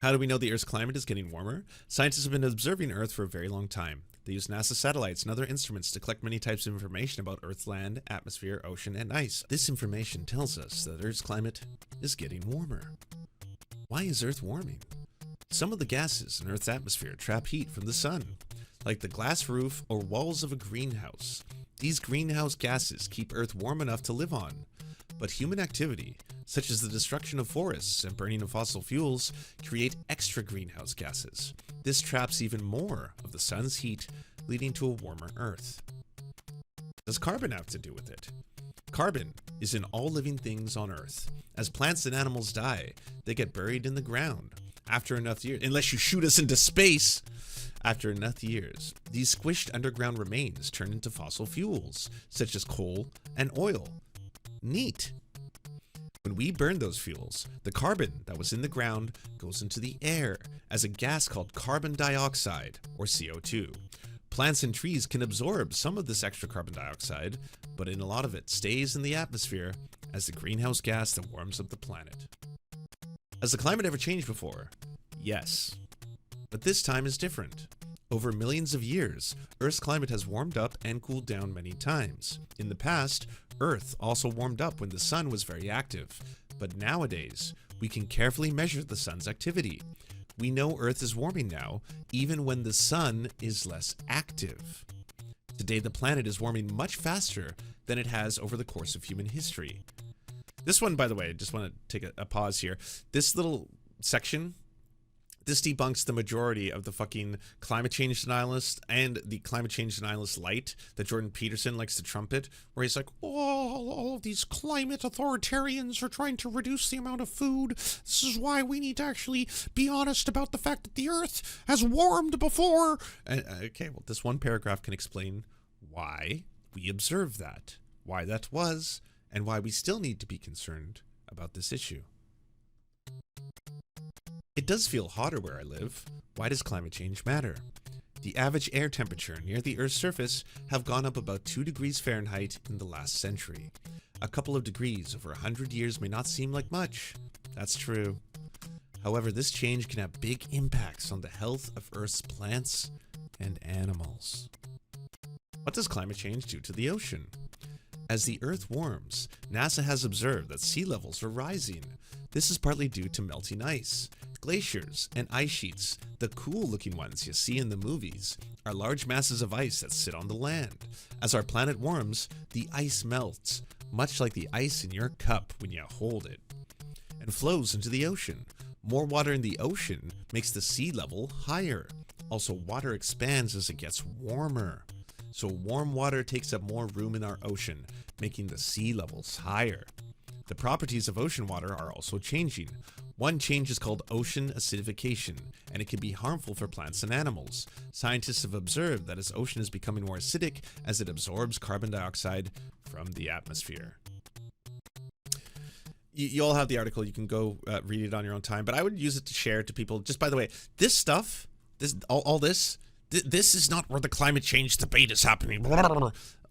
How do we know the Earth's climate is getting warmer? Scientists have been observing Earth for a very long time. They use NASA satellites and other instruments to collect many types of information about Earth's land, atmosphere, ocean, and ice. This information tells us that Earth's climate is getting warmer. Why is Earth warming? Some of the gases in Earth's atmosphere trap heat from the sun, like the glass roof or walls of a greenhouse. These greenhouse gases keep Earth warm enough to live on. But human activity, such as the destruction of forests and burning of fossil fuels, create extra greenhouse gases. This traps even more of the sun's heat, leading to a warmer Earth. Does carbon have to do with it? Carbon is in all living things on Earth. As plants and animals die, they get buried in the ground. After enough years, unless you shoot us into space, after enough years, these squished underground remains turn into fossil fuels, such as coal and oil. Neat. When we burn those fuels, the carbon that was in the ground goes into the air as a gas called carbon dioxide, or CO2. Plants and trees can absorb some of this extra carbon dioxide, but a lot of it stays in the atmosphere as the greenhouse gas that warms up the planet. Has the climate ever changed before? Yes. But this time is different. Over millions of years, Earth's climate has warmed up and cooled down many times. In the past, Earth also warmed up when the sun was very active. But nowadays, we can carefully measure the sun's activity. We know Earth is warming now, even when the sun is less active. Today, the planet is warming much faster than it has over the course of human history. This one, by the way, I just want to take a pause here. This little section, This debunks the majority of the fucking climate change denialists and the climate change denialist light that Jordan Peterson likes to trumpet, where he's like, oh, all of these climate authoritarians are trying to reduce the amount of food. This is why we need to actually be honest about the fact that the earth has warmed before. Okay, well, this one paragraph can explain why we observe that, why that was, and why we still need to be concerned about this issue. It does feel hotter where I live. Why does climate change matter? The average air temperature near the Earth's surface have gone up about 2 degrees Fahrenheit in the last century. A couple of degrees over 100 years may not seem like much. That's true. However, this change can have big impacts on the health of Earth's plants and animals. What does climate change do to the ocean? As the Earth warms, NASA has observed that sea levels are rising. This is partly due to melting ice. Glaciers and ice sheets, the cool-looking ones you see in the movies, are large masses of ice that sit on the land. As our planet warms, the ice melts, much like the ice in your cup when you hold it, and flows into the ocean. More water in the ocean makes the sea level higher. Also, water expands as it gets warmer. So warm water takes up more room in our ocean, making the sea levels higher. The properties of ocean water are also changing. One change is called ocean acidification, and it can be harmful for plants and animals. Scientists have observed that as ocean is becoming more acidic as it absorbs carbon dioxide from the atmosphere. You all have the article. You can go read it on your own time, but I would use it to share to people. Just by the way, this stuff, this is not where the climate change debate is happening.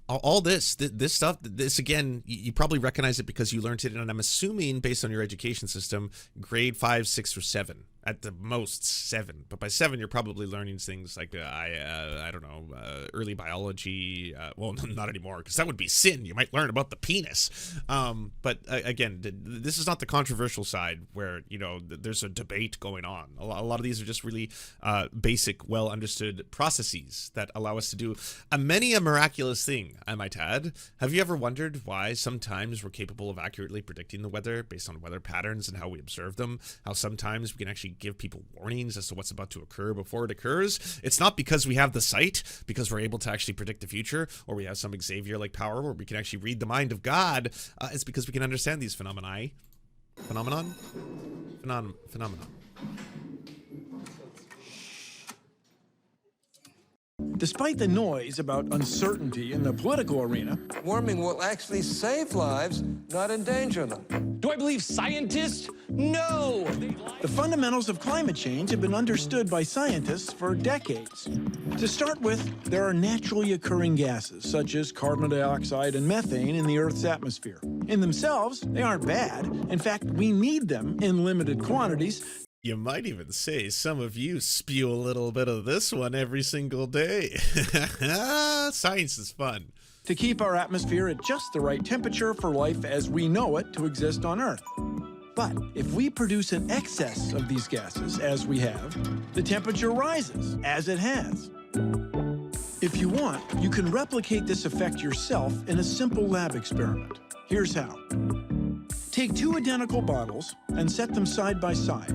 All this stuff, this again, you probably recognize it because you learned it, and I'm assuming based on your education system, grade 5, 6, or 7. At the most 7, but by 7 you're probably learning things like I don't know, early biology. Well, not anymore, because that would be sin. You might learn about the penis. But again, this is not the controversial side where, you know, there's a debate going on. A lot of these are just really basic, well understood processes that allow us to do many a miraculous thing, I might add. Have you ever wondered why sometimes we're capable of accurately predicting the weather based on weather patterns and how we observe them? How sometimes we can actually give people warnings as to what's about to occur before it occurs? It's not because we have the sight, because we're able to actually predict the future, or we have some Xavier-like power where we can actually read the mind of God. It's because we can understand these phenomenon. Despite the noise about uncertainty in the political arena, Warming will actually save lives, not endanger them. Do I believe scientists? No! the fundamentals of climate change have been understood by scientists for decades. To start with, there are naturally occurring gases, such as carbon dioxide and methane in the Earth's atmosphere. In themselves, they aren't bad. In fact, we need them in limited quantities. You might even say some of you spew a little bit of this one every single day. Science is fun. To keep our atmosphere at just the right temperature for life as we know it to exist on Earth. But if we produce an excess of these gases, as we have, the temperature rises, as it has. If you want, you can replicate this effect yourself in a simple lab experiment. Here's how. Take 2 identical bottles and set them side by side.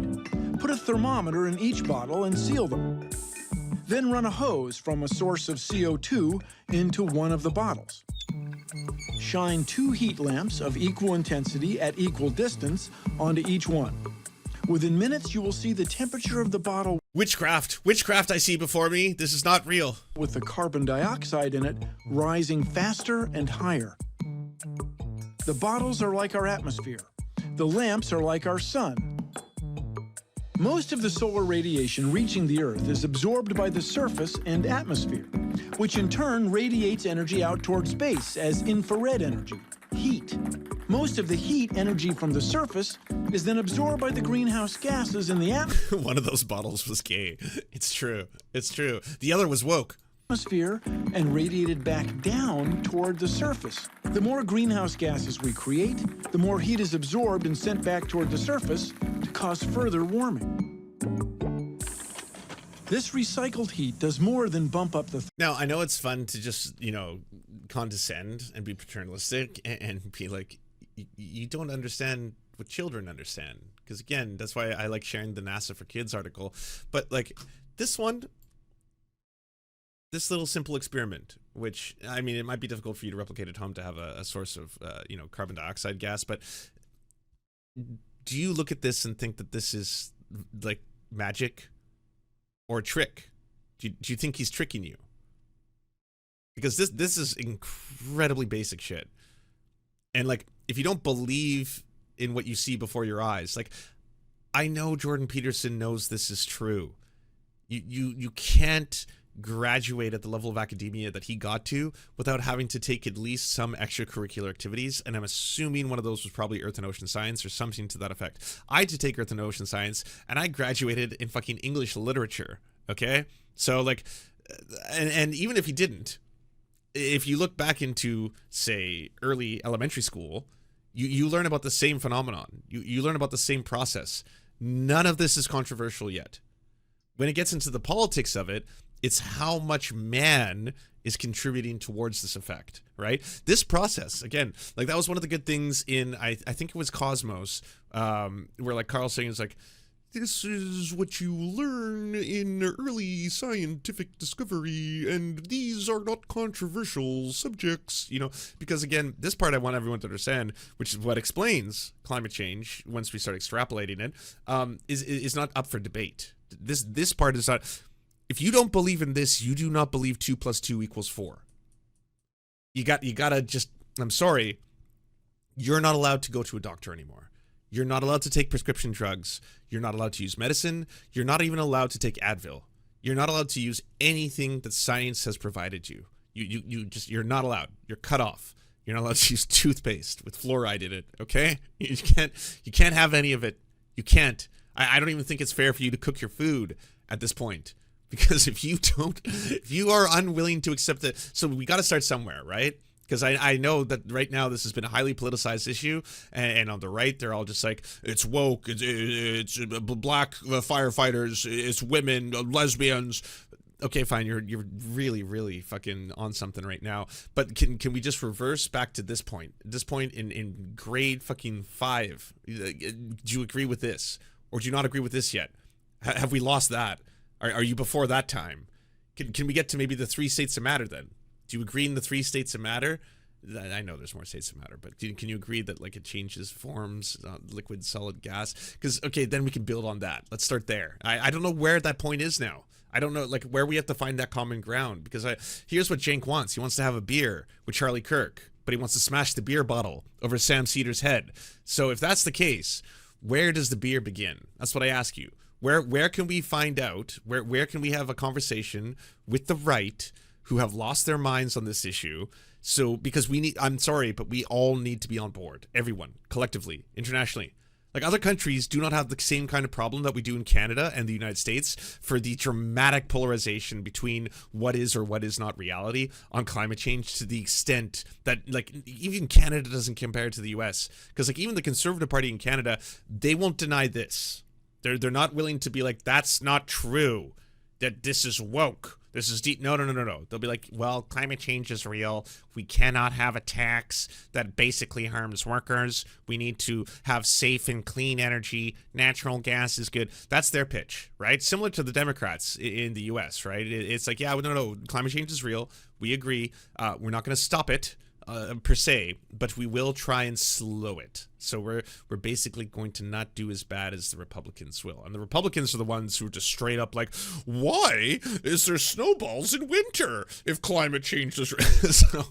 Put a thermometer in each bottle and seal them. Then run a hose from a source of CO2 into one of the bottles. Shine 2 heat lamps of equal intensity at equal distance onto each one. Within minutes, you will see the temperature of the bottle. Witchcraft I see before me. This is not real. With the carbon dioxide in it rising faster and higher. The bottles are like our atmosphere. The lamps are like our sun. Most of the solar radiation reaching the Earth is absorbed by the surface and atmosphere, which in turn radiates energy out toward space as infrared energy, heat. Most of the heat energy from the surface is then absorbed by the greenhouse gases in the atmosphere. One of those bottles was gay. It's true. It's true. The other was woke. Atmosphere and radiated back down toward the surface. The more greenhouse gases we create, the more heat is absorbed and sent back toward the surface to cause further warming. This recycled heat does more than bump up the... Now, I know it's fun to just, you know, condescend and be paternalistic and be like, you don't understand what children understand. Because again, that's why I like sharing the NASA for Kids article. But like this little simple experiment, which, I mean, it might be difficult for you to replicate at home to have a source of, you know, carbon dioxide gas, but do you look at this and think that this is like magic or a trick? Do you think he's tricking you? Because this is incredibly basic shit. And like, if you don't believe in what you see before your eyes, like, I know Jordan Peterson knows this is true. You can't graduate at the level of academia that he got to without having to take at least some extracurricular activities, and I'm assuming one of those was probably Earth and Ocean Science or something to that effect. I had to take Earth and Ocean Science, and I graduated in fucking English literature, okay? So like, and even if you didn't, if you look back into, say, early elementary school, you learn about the same phenomenon. You learn about the same process. None of this is controversial yet. When it gets into the politics of it, it's how much man is contributing towards this effect, right? This process, again, like that was one of the good things in, I think it was Cosmos, where like Carl Sagan is like, this is what you learn in early scientific discovery, and these are not controversial subjects, you know, because again, this part I want everyone to understand, which is what explains climate change once we start extrapolating it, is not up for debate. This part is not. If you don't believe in this, you do not believe 2 + 2 = 4. You gotta just, I'm sorry, you're not allowed to go to a doctor anymore. You're not allowed to take prescription drugs. You're not allowed to use medicine. You're not even allowed to take Advil. You're not allowed to use anything that science has provided you. You're not allowed. You're cut off. You're not allowed to use toothpaste with fluoride in it, okay? You can't have any of it. You can't. I don't even think it's fair for you to cook your food at this point. Because if you are unwilling to accept it, so we got to start somewhere, right? Because I know that right now this has been a highly politicized issue, and on the right they're all just like, it's woke, it's black firefighters, it's women, lesbians. Okay, fine, you're really, really fucking on something right now. But can we just reverse back to this point? This point in grade fucking 5, do you agree with this, or do you not agree with this yet? Have we lost that? Are you before that time? Can we get to maybe the 3 states that matter then? Do you agree in the 3 states that matter? I know there's more states that matter, but can you agree that like it changes forms, liquid, solid, gas? Because, okay, then we can build on that. Let's start there. I don't know where that point is now. I don't know like where we have to find that common ground, because here's what Cenk wants. He wants to have a beer with Charlie Kirk, but he wants to smash the beer bottle over Sam Cedar's head. So if that's the case, where does the beer begin? That's what I ask you. Where can we find out, where can we have a conversation with the right who have lost their minds on this issue? So, because I'm sorry, but we all need to be on board. Everyone, collectively, internationally. Like, other countries do not have the same kind of problem that we do in Canada and the United States for the dramatic polarization between what is or what is not reality on climate change, to the extent that, like, even Canada doesn't compare to the US. Because, like, even the Conservative Party in Canada, they won't deny this. They're not willing to be like, that's not true, that this is woke, this is deep. No. They'll be like, well, climate change is real. We cannot have a tax that basically harms workers. We need to have safe and clean energy. Natural gas is good. That's their pitch, right? Similar to the Democrats in the US, right? It's like, yeah, no, climate change is real. We agree. We're not going to stop it. Per se, but we will try and slow it. So we're basically going to not do as bad as the Republicans will. And the Republicans are the ones who are just straight up like, why is there snowballs in winter if climate change is so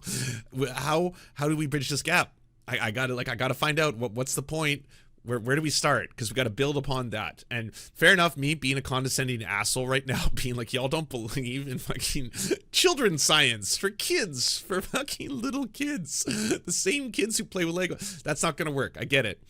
how do we bridge this gap? I gotta find out what's the point. Where do we start? Because we got to build upon that. And fair enough, me being a condescending asshole right now, being like, y'all don't believe in fucking children's science for kids, for fucking little kids, the same kids who play with Lego. That's not going to work. I get it.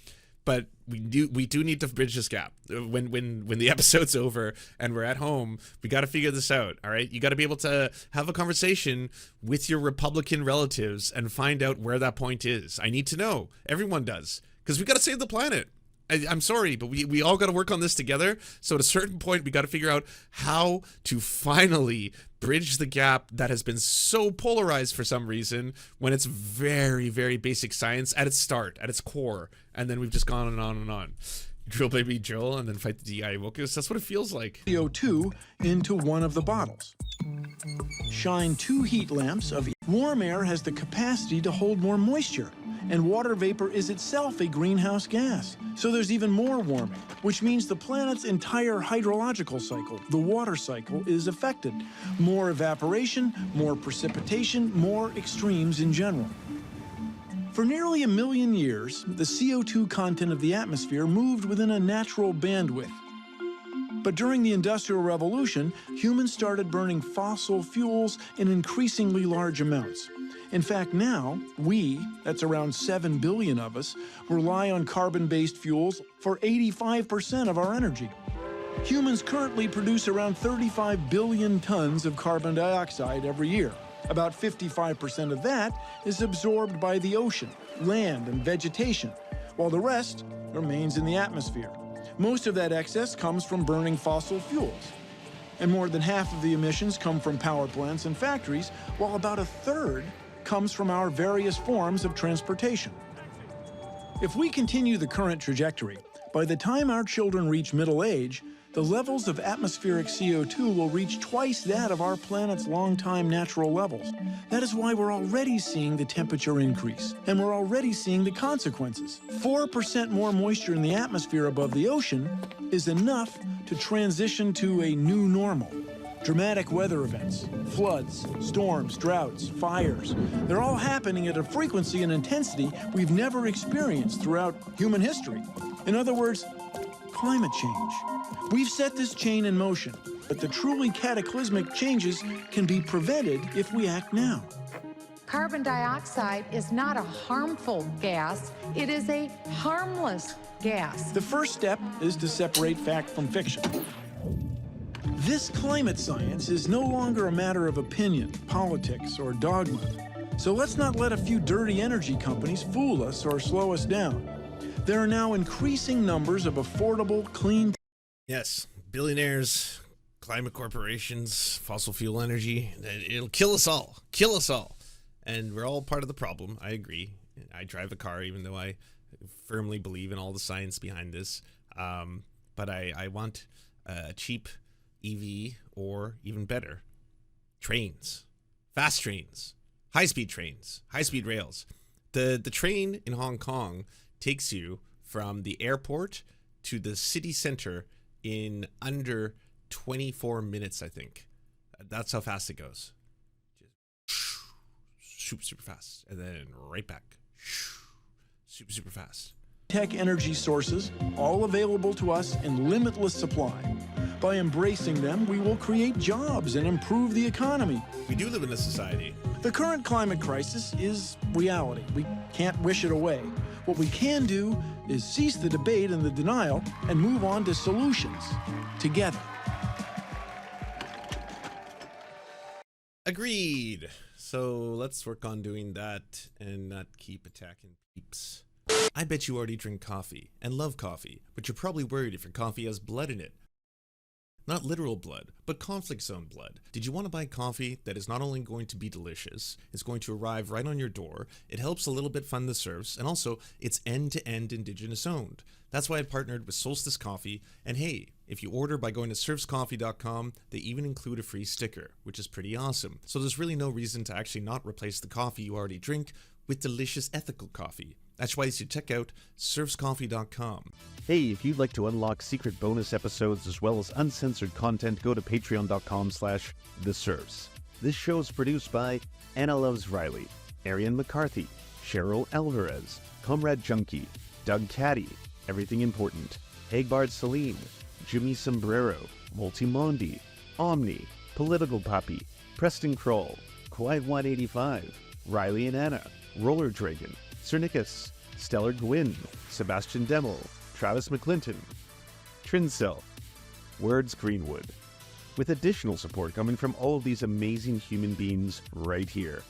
But we do need to bridge this gap. When the episode's over and we're at home, we got to figure this out. All right, you got to be able to have a conversation with your Republican relatives and find out where that point is. I need to know. Everyone does. Because we got to save the planet. I'm sorry, but we all got to work on this together. So at a certain point, we got to figure out how to finally bridge the gap that has been so polarized for some reason when it's very, very basic science at its start, at its core, and then we've just gone on and on and on. Drill baby Joel and then fight the DI Wokus. That's what it feels like. CO2 into one of the bottles. Shine 2 heat lamps of warm air has the capacity to hold more moisture, and water vapor is itself a greenhouse gas. So there's even more warming, which means the planet's entire hydrological cycle, the water cycle, is affected. More evaporation, more precipitation, more extremes in general. For nearly 1 million years, the CO2 content of the atmosphere moved within a natural bandwidth. But during the Industrial Revolution, humans started burning fossil fuels in increasingly large amounts. In fact, now, that's around 7 billion of us, rely on carbon-based fuels for 85% of our energy. Humans currently produce around 35 billion tons of carbon dioxide every year. About 55% of that is absorbed by the ocean, land, and vegetation, while the rest remains in the atmosphere. Most of that excess comes from burning fossil fuels. And more than half of the emissions come from power plants and factories, while about 1/3 comes from our various forms of transportation. If we continue the current trajectory, by the time our children reach middle age, the levels of atmospheric CO2 will reach twice that of our planet's long-time natural levels. That is why we're already seeing the temperature increase, and we're already seeing the consequences. 4% more moisture in the atmosphere above the ocean is enough to transition to a new normal. Dramatic weather events, floods, storms, droughts, fires, they're all happening at a frequency and intensity we've never experienced throughout human history. In other words, climate change. We've set this chain in motion, but the truly cataclysmic changes can be prevented if we act now. Carbon dioxide is not a harmful gas, it is a harmless gas. The first step is to separate fact from fiction. This climate science is no longer a matter of opinion, politics, or dogma. So let's not let a few dirty energy companies fool us or slow us down. There are now increasing numbers of affordable, clean... Yes, billionaires, climate corporations, fossil fuel energy, it'll kill us all. Kill us all. And we're all part of the problem, I agree. I drive a car even though I firmly believe in all the science behind this. But I want a cheap EV or even better, trains, fast trains, high-speed trains, high-speed rails. The train in Hong Kong takes you from the airport to the city center in under 24 minutes, I think. That's how fast it goes. Just super fast. And then right back. Super fast. Tech energy sources, all available to us in limitless supply. By embracing them, we will create jobs and improve the economy. We do live in a society. The current climate crisis is reality. We can't wish it away. What we can do is cease the debate and the denial and move on to solutions together. Agreed. So let's work on doing that and not keep attacking peeps. I bet you already drink coffee and love coffee, but you're probably worried if your coffee has blood in it. Not literal blood, but conflict zone blood. Did you want to buy coffee that is not only going to be delicious, it's going to arrive right on your door, it helps a little bit fund the serfs, and also it's end-to-end indigenous owned. That's why I partnered with Solstice Coffee, and hey, if you order by going to serfscoffee.com, they even include a free sticker, which is pretty awesome. So there's really no reason to actually not replace the coffee you already drink with delicious ethical coffee. That's why you should check out serfscoffee.com. Hey, if you'd like to unlock secret bonus episodes as well as uncensored content, go to patreon.com/theserfs. This show is produced by Anna Loves Riley, Arian McCarthy, Cheryl Alvarez, Comrade Junkie, Doug Caddy, Everything Important, Hagbard Celine, Jimmy Sombrero, Multimondi, Omni, Political Puppy, Preston Kroll, Quiet 185, Riley and Anna, Roller Dragon, Cernicus, Stellar Gwyn, Sebastian Demmel, Travis McClinton, Trincell, Words Greenwood, with additional support coming from all of these amazing human beings right here.